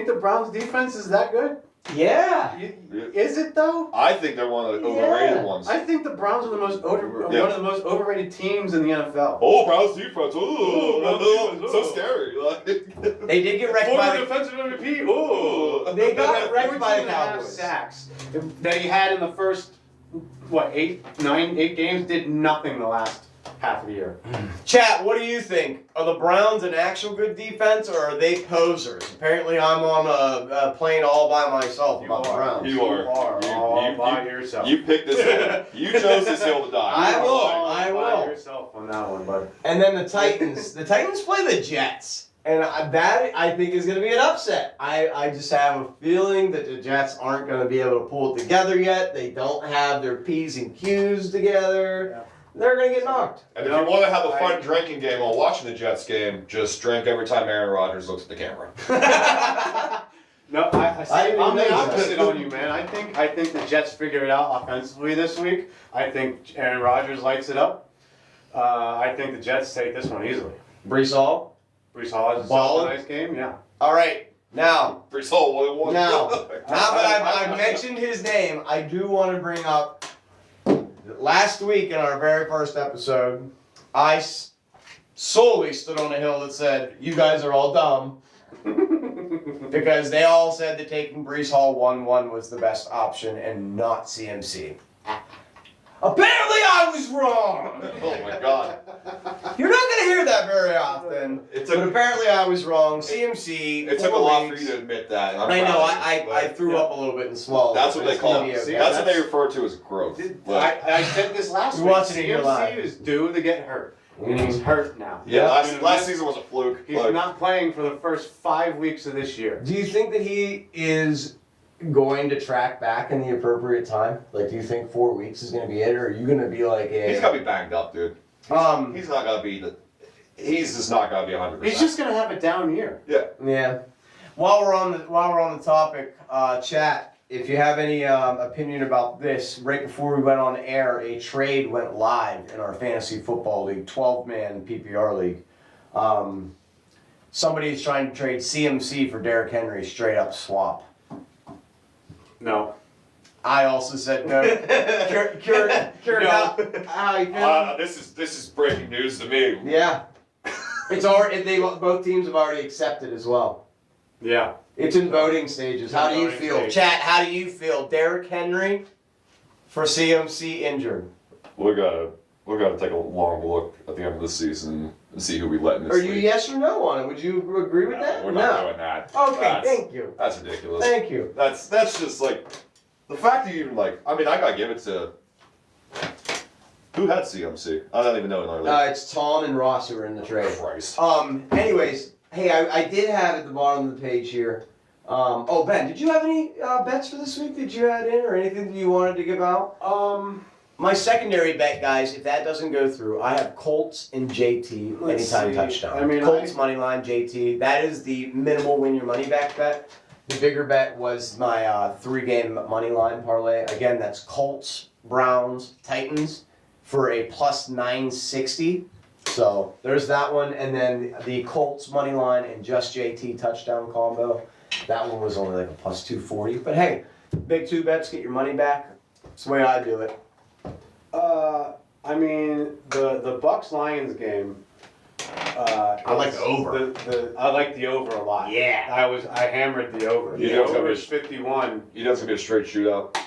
Speaker 2: the Browns defense is that good?
Speaker 1: Yeah.
Speaker 2: Is it though?
Speaker 3: I think they're one of the overrated ones.
Speaker 2: I think the Browns are one of the most overrated teams in the NFL.
Speaker 3: Oh, Browns defense. Ooh,
Speaker 2: Browns defense.
Speaker 3: so scary. Like,
Speaker 1: They did get wrecked by
Speaker 2: Former
Speaker 1: the
Speaker 2: defensive MVP. Ooh.
Speaker 1: They got wrecked by the
Speaker 2: 14.5
Speaker 1: Cowboys.
Speaker 2: sacks that he had in the first 8 games. Did nothing the last half of the year.
Speaker 1: Chat, what do you think? Are the Browns an actual good defense, or are they posers? Apparently, I'm on a plane all by myself about the Browns.
Speaker 3: You are.
Speaker 2: all by yourself.
Speaker 3: You picked this hill. You chose this hill to die.
Speaker 1: I will.
Speaker 2: All by yourself on that one, bud.
Speaker 1: And then the Titans. The Titans play the Jets. And that, I think, is going to be an upset. I just have a feeling that the Jets aren't going to be able to pull it together yet. They don't have their P's and Q's together. Yeah. They're going to get knocked.
Speaker 3: And if you want to have a fun drinking game while watching the Jets game, just drink every time Aaron Rodgers looks at the camera.
Speaker 2: No, I'm the opposite on you, man. I think the Jets figure it out offensively this week. I think Aaron Rodgers lights it up. I think the Jets take this one easily.
Speaker 1: Brees Hall
Speaker 2: has a nice game, yeah.
Speaker 1: All right, now.
Speaker 3: Brees Hall won.
Speaker 1: Now that I've mentioned his name, I do want to bring up. Last week in our very first episode, I solely stood on a hill that said, "You guys are all dumb," because they all said that taking Brees Hall 1-1 was the best option and not CMC. Apparently I was wrong!
Speaker 3: Oh my God.
Speaker 1: You're not going to hear that very often, but apparently I was wrong. CMC,
Speaker 3: it took a lot for you to admit that.
Speaker 1: I know, I threw up a little bit and swallowed.
Speaker 3: That's what they call it.
Speaker 1: Okay.
Speaker 3: That's what they refer to as growth.
Speaker 2: I said this last week. CMC is due to get hurt. And he's hurt now.
Speaker 3: Yeah, last season was a fluke.
Speaker 2: He's not playing for the first 5 weeks of this year.
Speaker 1: Do you think that he is going to track back in the appropriate time? Like, do you think 4 weeks is going to be it, or are you going to be like a...
Speaker 3: He's going to be banged up, dude. He's not going to be he's just not going to be 100%.
Speaker 2: He's just going to have a down year.
Speaker 3: Yeah.
Speaker 1: Yeah. While we're on the topic, chat, if you have any opinion about this, right before we went on air, a trade went live in our fantasy football league, 12-man PPR league. Somebody's trying to trade CMC for Derrick Henry, straight up swap.
Speaker 2: No.
Speaker 1: I also said no. Cure,
Speaker 2: no.
Speaker 1: How you feel?
Speaker 3: This is breaking news to me.
Speaker 1: Yeah. It's already. Both teams have already accepted as well.
Speaker 2: Yeah.
Speaker 1: It's in voting stages. How do you feel, chat? How do you feel, Derrick Henry for CMC injured?
Speaker 3: We're gonna take a long look at the end of the season and see who we let in this
Speaker 1: Are
Speaker 3: league.
Speaker 1: you yes or no on it? Would you agree with that?
Speaker 3: We're not doing that.
Speaker 1: Okay, thank you.
Speaker 3: That's ridiculous.
Speaker 1: Thank you.
Speaker 3: That's just like the fact that you even like. I mean, I gotta give it to who had CMC. I don't even know in our league.
Speaker 1: It's Tom and Ross who are in the trade.
Speaker 3: Christ.
Speaker 1: Anyways, hey, I did have at the bottom of the page here. Ben, did you have any bets for this week that you had in, or anything that you wanted to give out? My secondary bet, guys, if that doesn't go through, I have Colts and JT anytime touchdown.
Speaker 2: I mean,
Speaker 1: Colts money line, JT. That is the minimal win your money back bet. The bigger bet was my 3-game money line parlay. Again, that's Colts, Browns, Titans for a plus 960. So there's that one, and then the Colts money line and just JT touchdown combo. That one was only like a plus 240. But hey, big 2 bets, get your money back. That's the way I do it.
Speaker 2: I mean, the Bucks-Lions game.
Speaker 1: I like the over.
Speaker 2: I like the over a lot.
Speaker 1: Yeah.
Speaker 2: I hammered the over.
Speaker 3: You
Speaker 2: The
Speaker 3: know it's gonna
Speaker 2: over
Speaker 3: be-
Speaker 2: is 51.
Speaker 3: You know it's gonna be a straight shootout.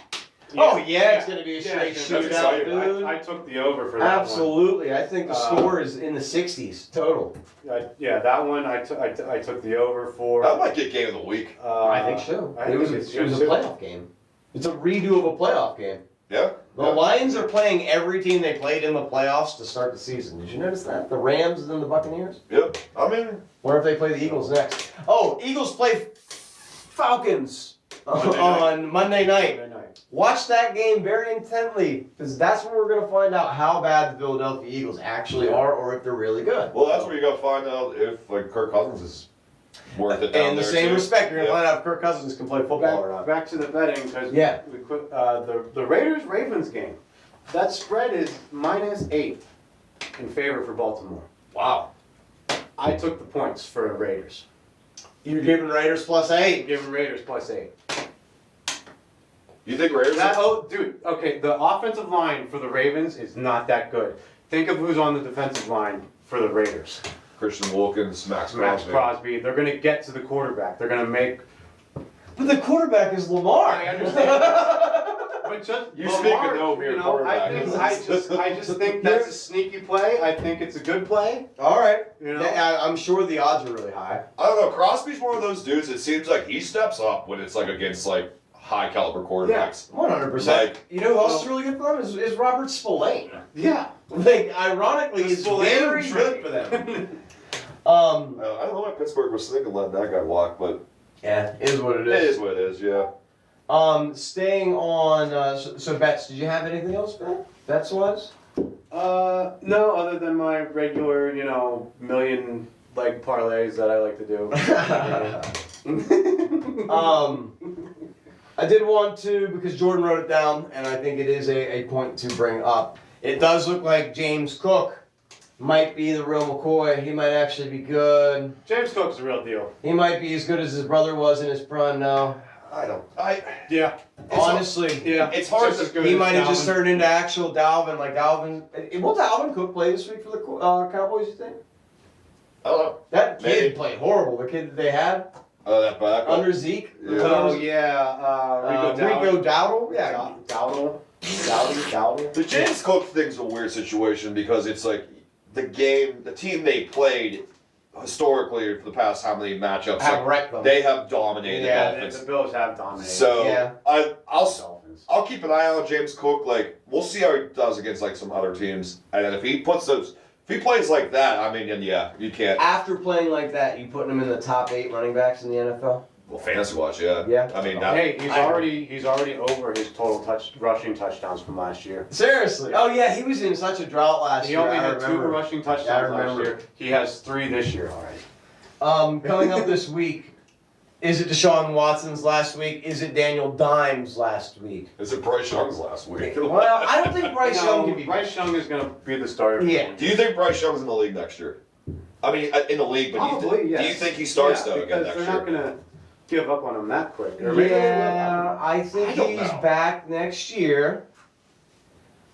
Speaker 1: Oh yeah, it's gonna be a straight
Speaker 3: That's
Speaker 1: shootout,
Speaker 3: exciting.
Speaker 1: dude.
Speaker 2: I took the over for that
Speaker 1: Absolutely, I think the score is in the 60s total.
Speaker 2: one. That one I took the over for.
Speaker 3: That might get game of the week.
Speaker 1: I think so.
Speaker 2: I
Speaker 1: It was
Speaker 2: think
Speaker 1: a playoff game. It's a redo of a playoff game.
Speaker 3: Yeah.
Speaker 1: The Lions are playing every team they played in the playoffs to start the season. Did you notice that? The Rams and then the Buccaneers?
Speaker 3: Yep. I mean,
Speaker 1: Where if they play the Eagles next? Oh, Eagles play Falcons on Monday night. Watch that game very intently, because that's when we're going to find out how bad the Philadelphia Eagles actually are, or if they're really good.
Speaker 3: well, that's where you gotta find out if like Kirk Cousins is worth it down
Speaker 1: In the
Speaker 3: there,
Speaker 1: same
Speaker 3: too.
Speaker 1: respect, you're going to
Speaker 3: Yeah.
Speaker 1: find out if Kirk Cousins can play football or not.
Speaker 2: Back to the betting, because
Speaker 1: Yeah.
Speaker 2: we quit, the Raiders-Ravens game. That spread is -8 in favor for Baltimore.
Speaker 1: Wow.
Speaker 2: I took the points for the Raiders.
Speaker 1: You're giving Raiders plus 8.
Speaker 2: Giving Raiders +8.
Speaker 3: You think Raiders?
Speaker 2: Dude, okay, the offensive line for the Ravens is not that good. Think of who's on the defensive line for the Raiders.
Speaker 3: Christian Wilkins, Max
Speaker 2: Crosby. They're going to get to the quarterback. They're going to make...
Speaker 1: But the quarterback is Lamar.
Speaker 2: I understand. But just
Speaker 3: You speak of no mere quarterback.
Speaker 2: I just think that's a sneaky play. I think it's a good play.
Speaker 1: All right.
Speaker 2: You know?
Speaker 1: Yeah, I'm sure the odds are really high.
Speaker 3: I don't know. Crosby's one of those dudes. It seems like he steps up when it's like against like high caliber quarterbacks.
Speaker 1: 100%.
Speaker 3: Like,
Speaker 1: you know who else is really good for them is Robert Spillane.
Speaker 2: Yeah.
Speaker 1: Like, ironically, he's very good for them.
Speaker 3: I don't know why Pittsburgh was thinking letting that guy walk, but
Speaker 1: Yeah, it is what it
Speaker 3: it
Speaker 1: is.
Speaker 3: is what it is. Yeah.
Speaker 1: Staying on, so bets, did you have anything else, Ben? Bets was?
Speaker 2: No, other than my regular, million leg parlays that I like to do.
Speaker 1: I did want to, because Jordan wrote it down, and I think it is a point to bring up. It does look like James Cook might be the real McCoy. He might actually be good.
Speaker 2: James Cook's the real deal.
Speaker 1: He might be as good as his brother was in his prime now.
Speaker 2: Yeah.
Speaker 1: Honestly,
Speaker 2: Yeah.
Speaker 3: It's hard
Speaker 2: Just
Speaker 3: to.
Speaker 2: as good
Speaker 1: he
Speaker 2: as
Speaker 1: might have just
Speaker 2: Dalvin.
Speaker 1: turned into actual Dalvin. Like Dalvin. Will Dalvin Cook play this week for the Cowboys, you think?
Speaker 3: I don't know.
Speaker 1: That kid
Speaker 3: Maybe.
Speaker 1: played horrible. The kid that they had
Speaker 3: That back.
Speaker 1: under Zeke.
Speaker 3: Yeah.
Speaker 2: Oh yeah,
Speaker 1: Rico Dowdle. Yeah.
Speaker 2: Dowdle.
Speaker 3: The James Cook thing's a weird situation because it's like the team they played historically for the past how many matchups,
Speaker 1: Have
Speaker 3: like,
Speaker 1: wrecked them.
Speaker 3: they have dominated
Speaker 1: Yeah,
Speaker 3: the Dolphins.
Speaker 2: The Bills have dominated.
Speaker 3: So
Speaker 1: Yeah.
Speaker 2: Dolphins.
Speaker 3: I'll keep an eye on James Cook. Like we'll see how he does against like some other teams, and then if he plays like that, I mean, then yeah, you can't.
Speaker 1: After playing like that, you putting him in the top 8 running backs in the NFL?
Speaker 3: Well, fantasy watch, yeah.
Speaker 1: Yeah.
Speaker 3: I mean,
Speaker 2: Hey, he's already over his total rushing touchdowns from last year.
Speaker 1: Seriously? Oh yeah, he was in such a drought last
Speaker 2: He
Speaker 1: year.
Speaker 2: only
Speaker 1: I
Speaker 2: had 2
Speaker 1: remember.
Speaker 2: rushing
Speaker 1: Yeah, I
Speaker 2: touchdowns last
Speaker 1: remember.
Speaker 2: year. He has 3 this year already.
Speaker 1: Coming up this week, is it Deshaun Watson's last week? Is it Daniel Dimes last week?
Speaker 3: is it Bryce Young's last week?
Speaker 1: Well, I don't think Bryce Young can be.
Speaker 2: Bryce Young is going to be the starter.
Speaker 1: Yeah.
Speaker 3: Do you think Bryce Young's in the league next year? I mean, in the league, but
Speaker 2: Probably,
Speaker 3: do
Speaker 2: yes.
Speaker 3: you think he starts though again
Speaker 2: because
Speaker 3: next
Speaker 2: they're
Speaker 3: year?
Speaker 2: not going to give up on him that quick. Or maybe they will.
Speaker 1: Yeah, I think
Speaker 3: I don't
Speaker 1: he's
Speaker 3: know.
Speaker 1: back next year.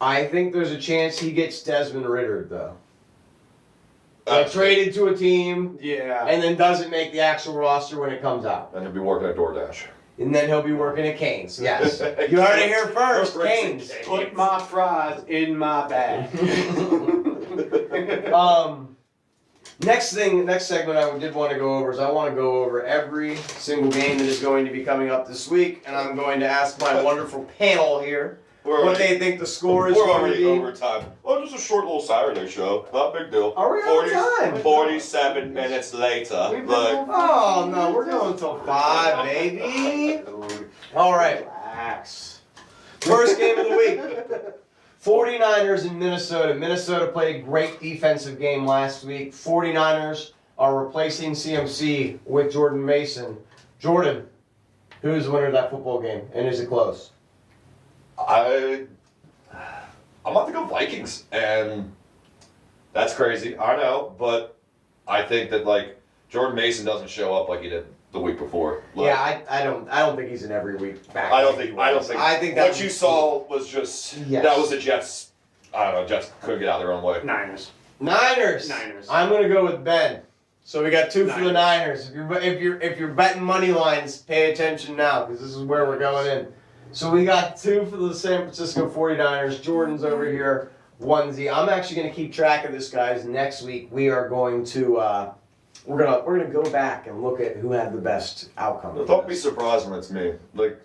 Speaker 1: I think there's a chance he gets Desmond Ritter though. Like traded to a team
Speaker 2: Yeah.
Speaker 1: and then doesn't make the actual roster when it comes out.
Speaker 3: And he'll be working at DoorDash.
Speaker 1: And then he'll be working at Cane's. Yes. You heard it here first, Cane's.
Speaker 2: Put my fries in my bag.
Speaker 1: Next segment I did want to go over is I want to go over every single game that is going to be coming up this week, and I'm going to ask my wonderful panel here what they think the score is
Speaker 3: We're
Speaker 1: going to
Speaker 3: already
Speaker 1: be.
Speaker 3: overtime. Oh, just a short little Saturday show. Not a big deal.
Speaker 1: Are we on time?
Speaker 3: 47 minutes later.
Speaker 2: We've been
Speaker 3: Like,
Speaker 2: on
Speaker 1: Oh no, we're going till 5, baby. All right,
Speaker 2: Relax.
Speaker 1: first game of the week. 49ers in Minnesota. Minnesota played a great defensive game last week. 49ers are replacing CMC with Jordan Mason. Jordan, who's the winner of that football game? And is it close?
Speaker 3: I'm about to go Vikings, and that's crazy. I know, but I think that like Jordan Mason doesn't show up like he did the week before. Like,
Speaker 1: Yeah, I don't think he's an every week back.
Speaker 3: I don't think.
Speaker 1: I think
Speaker 3: what
Speaker 1: that
Speaker 3: you saw was just
Speaker 1: Yes.
Speaker 3: that was the Jets. I don't know. Jets couldn't get out of their own way.
Speaker 2: Niners.
Speaker 1: Niners. I'm gonna go with Ben. So we got 2 for the Niners. If you're betting money lines, pay attention now because this is where we're going in. So we got 2 for the San Francisco 49ers. Jordan's over here, 1Z. I'm actually gonna keep track of this, guys. Next week we are going to we're gonna go back and look at who had the best outcome.
Speaker 3: Don't be surprised when it's me. Like,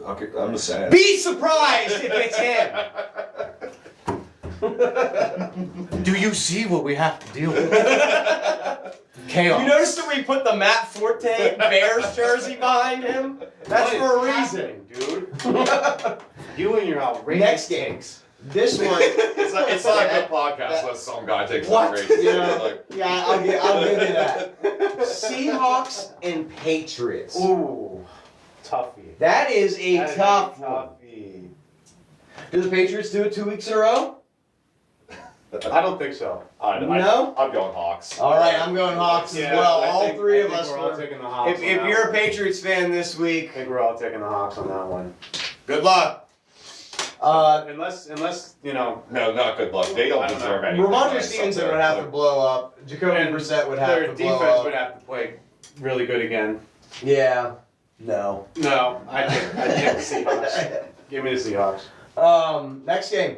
Speaker 3: okay, I'm just saying.
Speaker 1: Be surprised if it's him.
Speaker 2: Do you see what we have to deal with? Chaos.
Speaker 1: You notice that we put the Matt Forte Bears jersey behind him? That's for a reason.
Speaker 2: dude. You and your outrageous
Speaker 1: Next game. This one.
Speaker 3: It's not a good podcast unless some guy takes
Speaker 1: What?
Speaker 3: it great.
Speaker 1: Yeah.
Speaker 3: Like,
Speaker 1: Yeah, I'll give you that. Seahawks and Patriots.
Speaker 2: Ooh, toughie.
Speaker 1: That is a
Speaker 2: That is
Speaker 1: tough one.
Speaker 2: toughie.
Speaker 1: Do the Patriots do it 2 weeks in a row?
Speaker 2: I don't think so.
Speaker 1: No?
Speaker 3: I'm going Hawks.
Speaker 1: All right, I'm going Hawks as well. All 3 of us.
Speaker 2: We're all
Speaker 1: Were.
Speaker 2: taking the Hawks.
Speaker 1: If you're a Patriots fan this week,
Speaker 2: I think we're all taking the Hawks on that one.
Speaker 1: good luck.
Speaker 2: Unless you know,
Speaker 3: No, not good luck. They don't
Speaker 2: I don't
Speaker 3: deserve
Speaker 2: know.
Speaker 3: anything.
Speaker 1: Ramondre
Speaker 3: Like,
Speaker 1: Stevenson
Speaker 3: up
Speaker 1: would
Speaker 3: there.
Speaker 1: have to blow up. Jacoby
Speaker 2: And
Speaker 1: Brissett would have
Speaker 2: their
Speaker 1: to blow
Speaker 2: defense
Speaker 1: up.
Speaker 2: would have to play really good again.
Speaker 1: Yeah. No.
Speaker 2: No, I can't see Hawks Give me the Seahawks.
Speaker 1: Next game.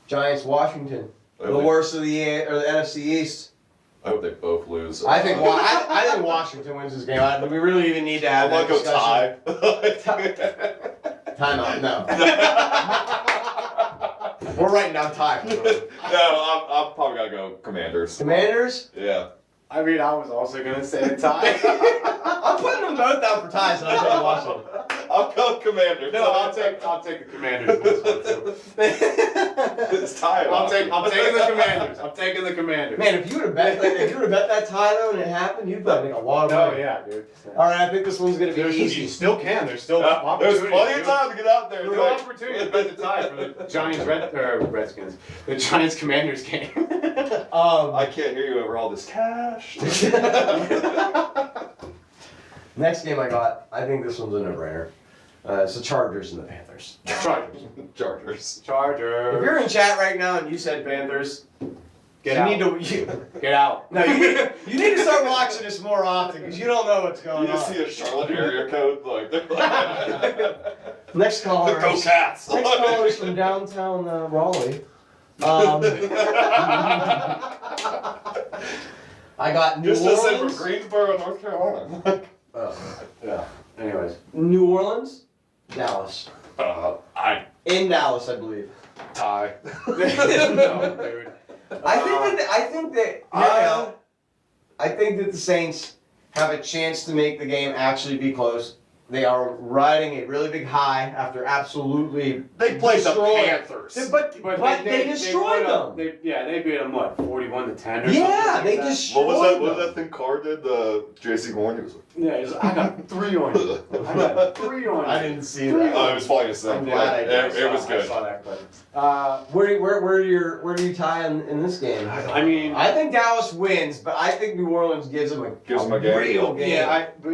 Speaker 1: Giants Washington. The worst of the NFC East.
Speaker 3: I hope they both lose.
Speaker 1: I think I think Washington wins this game. Do we really even need to have
Speaker 3: I
Speaker 1: that
Speaker 3: want to go
Speaker 1: discussion?
Speaker 3: tie.
Speaker 1: Timeout. No. We're writing down tie.
Speaker 3: No, I'm probably gonna go Commanders.
Speaker 1: Commanders.
Speaker 3: Yeah.
Speaker 2: I mean, I was also gonna say a tie.
Speaker 1: I'm putting them both down for ties, and I'm taking Washington.
Speaker 3: I'll go Commanders.
Speaker 2: No, I'll take the Commanders in this one too.
Speaker 3: It's tie.
Speaker 2: I'm taking the Commanders. I'm taking the Commanders.
Speaker 1: Man, if you would have bet that tie though and it happened, you'd probably make a lot of
Speaker 2: Oh
Speaker 1: money.
Speaker 2: yeah, dude.
Speaker 1: All right, I think this one's gonna be easy.
Speaker 2: You still can. There's still
Speaker 3: There's
Speaker 2: opportunity.
Speaker 3: plenty of time to get out there.
Speaker 2: There's no opportunity to bet the tie for the Giants Redskins. The Giants Commanders game.
Speaker 3: I can't hear you over all this cash.
Speaker 1: Next game I got, I think this one's a no-brainer. It's the Chargers and the Panthers.
Speaker 3: Chargers.
Speaker 1: If you're in chat right now and you said Panthers,
Speaker 2: Get out.
Speaker 1: No, you need to start watching this more often because you don't know what's
Speaker 3: You
Speaker 1: going
Speaker 3: just
Speaker 1: on.
Speaker 3: see a Charlotte area code, like they're
Speaker 1: Next caller.
Speaker 3: Go Cats.
Speaker 1: Next caller is from downtown Raleigh. I got New
Speaker 3: Just to say from
Speaker 1: Orleans.
Speaker 3: Greensboro, North Carolina.
Speaker 2: Yeah. Anyways.
Speaker 1: New Orleans, Dallas.
Speaker 3: I
Speaker 1: In Dallas, I believe.
Speaker 3: tie.
Speaker 2: No, dude.
Speaker 1: I think that the Saints have a chance to make the game actually be close. They are riding a really big high after absolutely
Speaker 3: They played the
Speaker 1: destroying-
Speaker 3: Panthers.
Speaker 1: But they destroyed them.
Speaker 2: They beat them what, 41-10 or
Speaker 1: Yeah,
Speaker 2: something?
Speaker 1: they
Speaker 2: like that?
Speaker 1: destroyed
Speaker 3: What was that?
Speaker 1: them.
Speaker 3: What was that thing Carr did? The J.C. Horn. He was like,
Speaker 2: Yeah, he's like, I got 3 on you. I got 3 on you.
Speaker 1: I didn't see
Speaker 2: Three
Speaker 1: that.
Speaker 3: oh, it was funny to say.
Speaker 1: I'm glad I did.
Speaker 3: It was
Speaker 2: I
Speaker 3: good.
Speaker 2: saw that clip.
Speaker 1: Where do you tie in this game?
Speaker 2: I mean,
Speaker 1: I think Dallas wins, but I think New Orleans gives them a
Speaker 3: game.
Speaker 1: real game.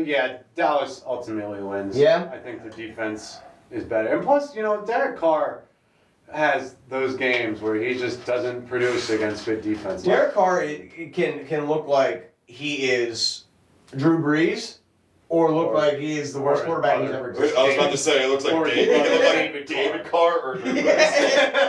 Speaker 2: yeah, Dallas ultimately wins.
Speaker 1: Yeah?
Speaker 2: I think their defense is better. And plus, Derek Carr has those games where he just doesn't produce against good defense.
Speaker 1: Derek Carr it can look like he is Drew Brees, or look like he is the worst quarterback he's ever
Speaker 3: I
Speaker 1: existed.
Speaker 3: was about to say, it looks like
Speaker 2: Or
Speaker 3: David, it looked like
Speaker 2: David
Speaker 3: David Carr or Drew Brees.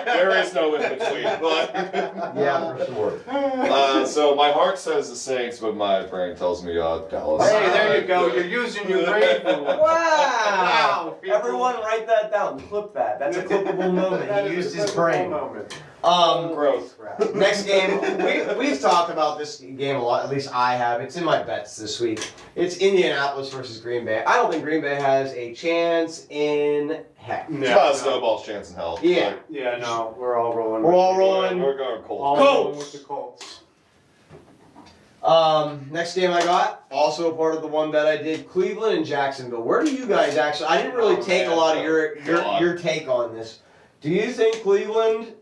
Speaker 3: There is no in between.
Speaker 1: Yeah, for sure.
Speaker 3: So my heart says the Saints, but my brain tells me Dallas.
Speaker 2: Hey, there you go. You're using your brain for one.
Speaker 1: Wow!
Speaker 2: people.
Speaker 1: Everyone write that down. Clip that. That's a clippable moment.
Speaker 2: That
Speaker 1: He
Speaker 2: is
Speaker 1: used
Speaker 2: a
Speaker 1: his
Speaker 2: clippable
Speaker 1: brain.
Speaker 2: moment.
Speaker 3: Growth.
Speaker 1: Next game, we've talked about this game a lot, at least I have. It's in my bets this week. It's Indianapolis versus Green Bay. I don't think Green Bay has a chance in heck.
Speaker 3: It's about a snowball's chance in hell.
Speaker 1: Yeah.
Speaker 2: Yeah, no, we're all rolling.
Speaker 1: We're all rolling.
Speaker 3: We're going Colts.
Speaker 2: All
Speaker 1: Colts.
Speaker 2: rolling with the Colts.
Speaker 1: Next game I got, also a part of the one bet I did, Cleveland and Jacksonville. Where do you guys actually, I didn't really take a lot of your take on this. Do you think Cleveland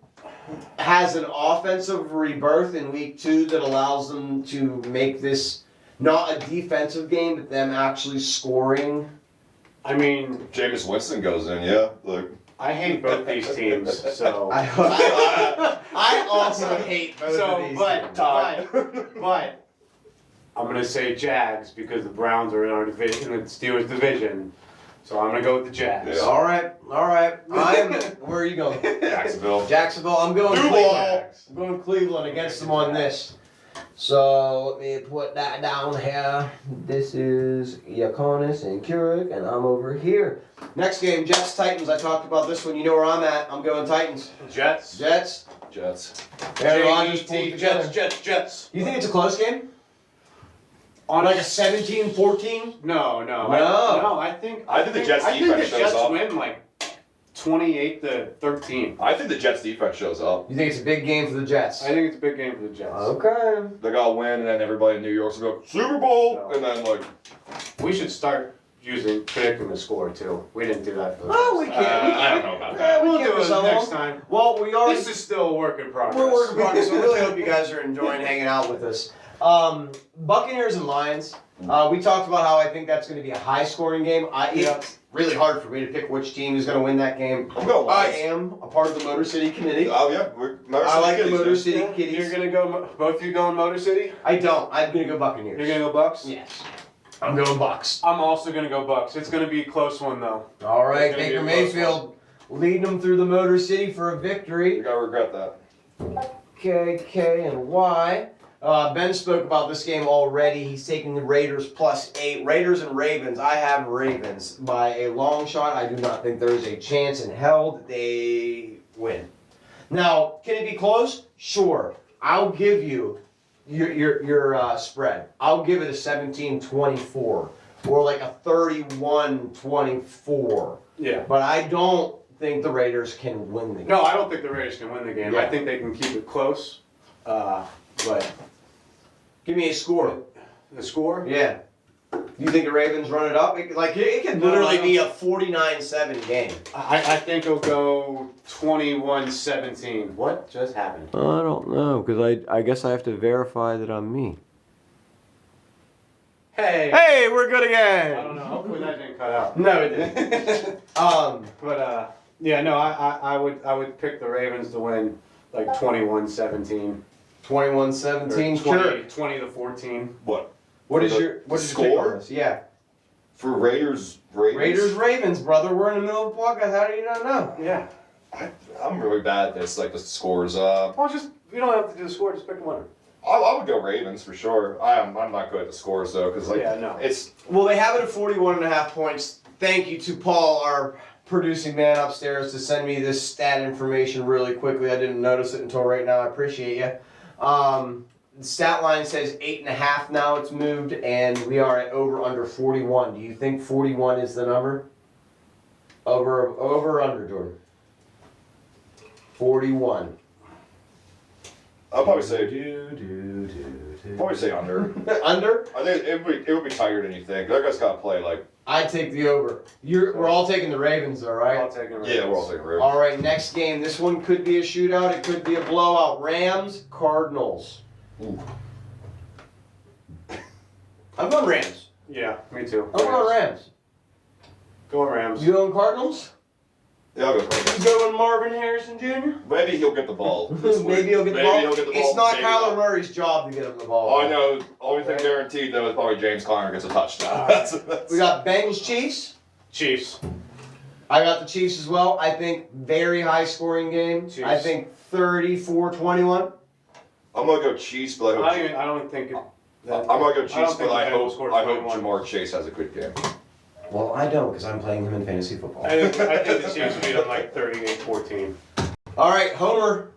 Speaker 1: has an offensive rebirth in week 2 that allows them to make this not a defensive game, but them actually scoring?
Speaker 2: I mean,
Speaker 3: Jameis Winston goes in, yeah. Look.
Speaker 2: I hate both these teams, so.
Speaker 1: I also hate both of these teams.
Speaker 2: But I'm gonna say Jags because the Browns are in our division, in the Steelers division. So I'm gonna go with the Jags.
Speaker 3: Yeah.
Speaker 1: All right. Where are you going?
Speaker 3: Jacksonville.
Speaker 1: Jacksonville. I'm going
Speaker 3: Duval.
Speaker 1: Cleveland. I'm going Cleveland against them on this. So let me put that down here. This is Yakonis and Keurig, and I'm over here. Next game, Jets Titans. I talked about this one. You know where I'm at. I'm going Titans.
Speaker 2: Jets.
Speaker 1: Jets. Aaron Rodgers pulled together.
Speaker 2: Jets.
Speaker 1: You think it's a close game?
Speaker 2: On
Speaker 1: Like a 17-14?
Speaker 2: No. I think
Speaker 3: the Jets
Speaker 2: I think
Speaker 3: defense
Speaker 2: the
Speaker 3: shows
Speaker 2: Jets
Speaker 3: up.
Speaker 2: win like 28-13.
Speaker 3: I think the Jets defense shows up.
Speaker 1: You think it's a big game for the Jets?
Speaker 2: I think it's a big game for the Jets.
Speaker 1: Okay.
Speaker 3: They're gonna win, and then everybody in New York's gonna go Super Bowl,
Speaker 2: No.
Speaker 3: and then like
Speaker 2: We should start predicting the score too. We didn't do that for the
Speaker 1: Oh, we
Speaker 2: Jets.
Speaker 1: can.
Speaker 3: I don't know about
Speaker 1: Yeah,
Speaker 3: that.
Speaker 2: We'll
Speaker 1: we
Speaker 2: do
Speaker 1: can
Speaker 2: it
Speaker 1: some
Speaker 2: next
Speaker 1: of them.
Speaker 2: time.
Speaker 1: Well, we already.
Speaker 2: This is still a work in progress.
Speaker 1: We're working progress. So I really hope you guys are enjoying hanging out with us. Buccaneers and Lions. We talked about how I think that's going to be a high-scoring game. It's really hard for me to pick which team is going to win that game.
Speaker 3: I'm going
Speaker 1: I
Speaker 3: Lions.
Speaker 1: am a part of the Motor City Committee.
Speaker 3: Oh yeah, we're Motor
Speaker 1: I
Speaker 3: City
Speaker 1: like the
Speaker 3: Kitties,
Speaker 1: Motor
Speaker 3: man.
Speaker 1: City
Speaker 2: You're
Speaker 1: Kitties.
Speaker 2: gonna go. Both of you going Motor City?
Speaker 1: I don't. I'm going to go Buccaneers.
Speaker 2: You're gonna go Bucks?
Speaker 1: Yes. I'm going Bucks.
Speaker 2: I'm also gonna go Bucks. It's gonna be a close one though.
Speaker 1: All right,
Speaker 2: It's gonna be
Speaker 1: Baker
Speaker 2: a close
Speaker 1: Mayfield. leading them through the Motor City for a victory.
Speaker 3: You're gonna regret that.
Speaker 1: K, K, and Y. Ben spoke about this game already. He's taking the Raiders +8. Raiders and Ravens. I have Ravens by a long shot. I do not think there is a chance in hell that they win. Now, can it be close? Sure. I'll give you your spread. I'll give it a 17-24 or like a 31-24.
Speaker 2: Yeah.
Speaker 1: But I don't think the Raiders can win the game.
Speaker 2: No, I don't think the Raiders can win the game.
Speaker 1: Yeah.
Speaker 2: I think they can keep it close. But
Speaker 1: Give me a score.
Speaker 2: the score?
Speaker 1: Yeah. You think the Ravens run it up? It could literally be a 49-7 game.
Speaker 2: I think it'll go 21-17. What just happened?
Speaker 1: I don't know, because I guess I have to verify that I'm me.
Speaker 2: Hey!
Speaker 1: Hey, we're good
Speaker 2: I
Speaker 1: again!
Speaker 2: don't know. Hopefully that didn't cut out.
Speaker 1: No, it didn't.
Speaker 2: But yeah, no, I would pick the Ravens to win like 21-17.
Speaker 1: 21-17,
Speaker 2: Or
Speaker 1: sure.
Speaker 2: 20-14.
Speaker 3: What?
Speaker 1: What is
Speaker 3: the
Speaker 1: your take
Speaker 3: score?
Speaker 1: on this? Yeah.
Speaker 3: For Raiders,
Speaker 1: Raiders, Ravens, brother. We're in the middle of the podcast. How do you not know?
Speaker 2: Yeah.
Speaker 3: I'm really bad at this. Like the scores.
Speaker 2: Well, you don't have to do the score. Just pick a winner.
Speaker 3: I would go Ravens for sure. I'm not good at the scores though, because like
Speaker 2: Yeah, no.
Speaker 3: it's
Speaker 1: Well, they have it at 41.5 points. Thank you to Paul, our producing man upstairs, to send me this stat information really quickly. I didn't notice it until right now. I appreciate you. The stat line says 8.5 now. It's moved, and we are at over under 41. Do you think 41 is the number? Over or under, Jordan? 41.
Speaker 3: I'll probably say under.
Speaker 1: Under?
Speaker 3: I think it would be tighter than you think. That guy's got to play like.
Speaker 1: I take the over. We're all taking the Ravens, though, right?
Speaker 2: I'll take the Ravens.
Speaker 3: Yeah, we're all taking Ravens.
Speaker 1: All right, next game. This one could be a shootout. It could be a blowout. Rams, Cardinals.
Speaker 3: Ooh.
Speaker 1: I'm going Rams.
Speaker 2: Yeah, me too.
Speaker 1: I'm going Rams.
Speaker 2: Go Rams.
Speaker 1: You going Cardinals?
Speaker 3: Yeah, I'll go
Speaker 1: You
Speaker 3: Ravens.
Speaker 1: going Marvin Harrison Jr.?
Speaker 3: Maybe he'll get the ball. this week.
Speaker 1: Maybe he'll get the ball.
Speaker 3: He'll get the ball.
Speaker 1: It's not
Speaker 3: Maybe
Speaker 1: Kyler Murray's job to get him the ball.
Speaker 3: Oh, I know. Only thing guaranteed though is probably James Conner gets a touchdown.
Speaker 1: We got Bengals, Chiefs.
Speaker 2: Chiefs.
Speaker 1: I got the Chiefs as well. I think very high scoring game.
Speaker 2: Chiefs.
Speaker 1: I think 34-21.
Speaker 3: I'm gonna go Chiefs, but I hope.
Speaker 2: I don't think.
Speaker 3: I'm gonna go Chiefs,
Speaker 2: think
Speaker 3: but I
Speaker 2: the Bengals
Speaker 3: hope
Speaker 2: score 21.
Speaker 3: Jamar Chase has a good game.
Speaker 1: Well, I don't, because I'm playing him in fantasy football.
Speaker 2: I think the Chiefs beat them like 38-14.
Speaker 1: All right, Homer.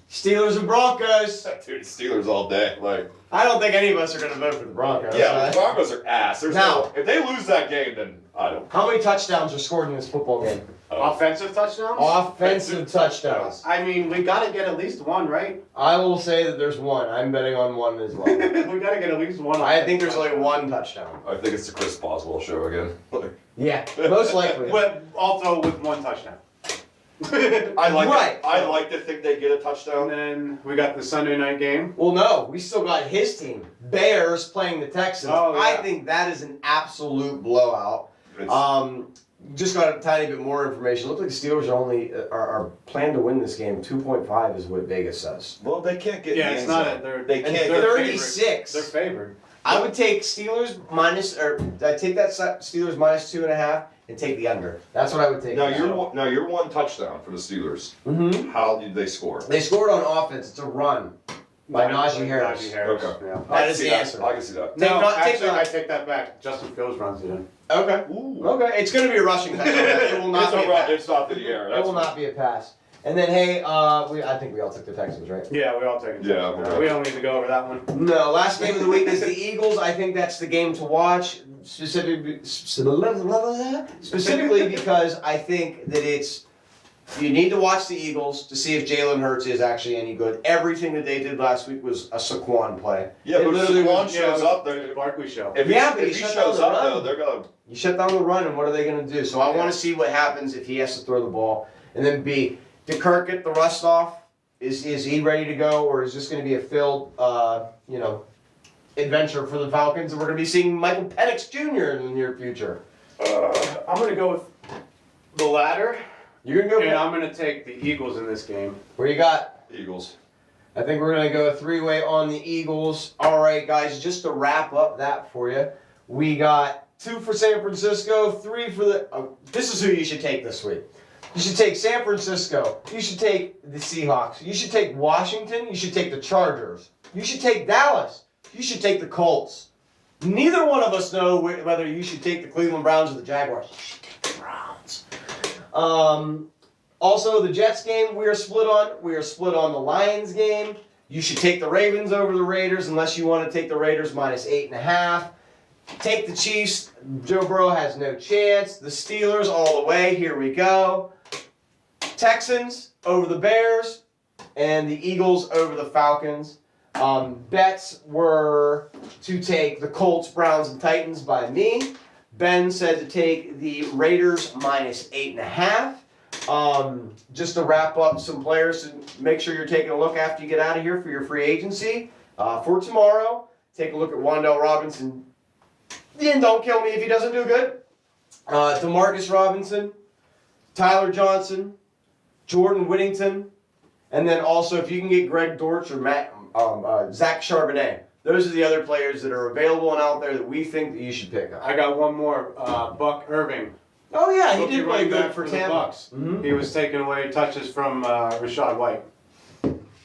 Speaker 1: Steelers and Broncos.
Speaker 3: Dude, Steelers all day. Like,
Speaker 1: I don't think any of us are going to vote for the Broncos.
Speaker 3: yeah, the Broncos are ass. There's
Speaker 1: Now-
Speaker 3: no. If they lose that game, then I don't.
Speaker 1: How many touchdowns are scored in this football game?
Speaker 2: Offensive touchdowns?
Speaker 1: Offensive touchdowns.
Speaker 2: I mean, we gotta get at least one, right?
Speaker 1: I will say that there's one. I'm betting on one as well.
Speaker 2: We gotta get at least one.
Speaker 1: I think there's only one touchdown.
Speaker 3: I think it's the Chris Boswell show again. Like,
Speaker 1: Yeah, most likely.
Speaker 2: But also with one touchdown.
Speaker 3: I like.
Speaker 1: Right.
Speaker 3: I like to think they get a
Speaker 2: And
Speaker 3: touchdown.
Speaker 2: then we got the Sunday night game.
Speaker 1: Well, no, we still got his team. Bears playing the Texans.
Speaker 2: Oh, yeah.
Speaker 1: I think that is an absolute blowout.
Speaker 3: It's-
Speaker 1: Just got a tiny bit more information. Looks like the Steelers are planned to win this game. 2.5 is what Vegas says.
Speaker 3: well, they can't get.
Speaker 2: Yeah,
Speaker 3: in the
Speaker 2: it's
Speaker 3: end
Speaker 2: not
Speaker 3: zone.
Speaker 2: a. They're,
Speaker 3: They
Speaker 2: and
Speaker 3: can't
Speaker 2: they're
Speaker 3: get.
Speaker 1: 36.
Speaker 2: They're favored.
Speaker 1: I would take Steelers minus, or I take that Steelers minus 2.5 and take the under. That's what I would take.
Speaker 3: Now you're one touchdown for the Steelers.
Speaker 1: Mm-hmm.
Speaker 3: How did they score?
Speaker 1: They scored on offense. It's a run by Najee Harris.
Speaker 2: Najee Harris.
Speaker 3: Okay.
Speaker 2: Yeah.
Speaker 3: I
Speaker 1: That
Speaker 3: can
Speaker 1: is
Speaker 3: see
Speaker 1: the
Speaker 3: that.
Speaker 1: answer.
Speaker 3: I can see that.
Speaker 1: Take
Speaker 2: No,
Speaker 1: not- take
Speaker 2: actually,
Speaker 1: not-
Speaker 2: I take that back. Justin Fields runs it in.
Speaker 1: Okay.
Speaker 3: Ooh.
Speaker 1: Okay. It's going to be a rushing touchdown. It will not be a pass.
Speaker 3: It's not the air.
Speaker 1: It will not be a pass. And then, hey, I think we all took the Texans, right?
Speaker 2: Yeah, we all take it.
Speaker 3: Yeah, okay.
Speaker 2: We don't need to go over that one.
Speaker 1: No, last game of the week is the Eagles. I think that's the game to watch, specifically because I think that you need to watch the Eagles to see if Jalen Hurts is actually any good. Everything that they did last week was a Saquon play.
Speaker 3: Yeah,
Speaker 1: It
Speaker 3: but if
Speaker 1: literally
Speaker 3: Saquon
Speaker 1: was-
Speaker 3: shows up,
Speaker 2: The
Speaker 3: they're.
Speaker 2: Barkley show.
Speaker 3: If
Speaker 1: Yeah, but
Speaker 3: if
Speaker 1: he
Speaker 3: he
Speaker 1: shut
Speaker 3: shows
Speaker 1: down the
Speaker 3: up
Speaker 1: run.
Speaker 3: though, they're gonna.
Speaker 1: You shut down the run, and what are they going to do? So I want to see what happens if he has to throw the ball. And then B, did Kirk get the rust off? Is he ready to go, or is this going to be a filled, adventure for the Falcons? And we're going to be seeing Michael Penix Jr. in the near future.
Speaker 2: I'm going to go with the latter,
Speaker 1: You're going to go.
Speaker 2: and I'm going to take the Eagles in this game.
Speaker 1: Where you got?
Speaker 3: Eagles.
Speaker 1: I think we're going to go a three-way on the Eagles. All right, guys, just to wrap up that for you, we got 2 for San Francisco, 3 for the. This is who you should take this week. You should take San Francisco. You should take the Seahawks. You should take Washington. You should take the Chargers. You should take Dallas. You should take the Colts. Neither one of us know whether you should take the Cleveland Browns or the Jaguars. You should take the Browns. Also, the Jets game we are split on. We are split on the Lions game. You should take the Ravens over the Raiders unless you want to take the Raiders minus 8.5. Take the Chiefs. Joe Burrow has no chance. The Steelers all the way. Here we go. Texans over the Bears. And the Eagles over the Falcons. Bets were to take the Colts, Browns, and Titans by me. Ben said to take the Raiders minus 8.5. Just to wrap up some players to make sure you're taking a look after you get out of here for your free agency. For tomorrow, take a look at Wandale Robinson. And don't kill me if he doesn't do good. DeMarcus Robinson, Tyler Johnson, Jordan Whittington, and then also if you can get Greg Dortch or Zach Charbonnet. Those are the other players that are available and out there that we think that you should pick up.
Speaker 2: I got one more, Buck Irving.
Speaker 1: Oh yeah, he
Speaker 2: Rookie
Speaker 1: did play
Speaker 2: running
Speaker 1: good
Speaker 2: back
Speaker 1: for
Speaker 2: the
Speaker 1: Tampa.
Speaker 2: Bucks.
Speaker 1: Mhm.
Speaker 2: He was taking away touches from Rashad White.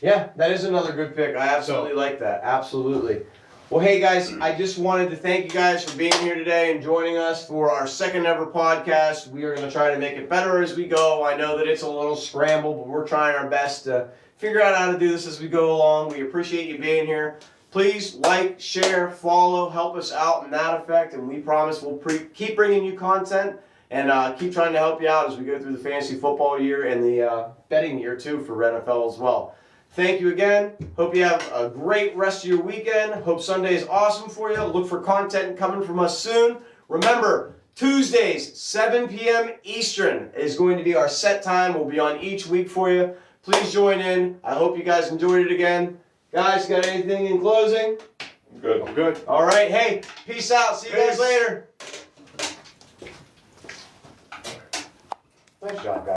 Speaker 1: Yeah, that is another good pick. I absolutely like that. Absolutely. Well, hey guys, I just wanted to thank you guys for being here today and joining us for our second ever podcast. We are going to try to make it better as we go. I know that it's a little scrambled, but we're trying our best to figure out how to do this as we go along. We appreciate you being here. Please like, share, follow, help us out in that effect, and we promise we'll keep bringing you content and keep trying to help you out as we go through the fantasy football year and the betting year too for NFL as well. Thank you again. Hope you have a great rest of your weekend. Hope Sunday is awesome for you. Look for content coming from us soon. Remember, Tuesdays, 7 p.m. Eastern is going to be our set time. We'll be on each week for you. Please join in. I hope you guys enjoyed it again. Guys, got anything in closing?
Speaker 3: Good.
Speaker 2: I'm good.
Speaker 1: All right. Hey, peace out. See you guys later.
Speaker 2: Nice job, guys.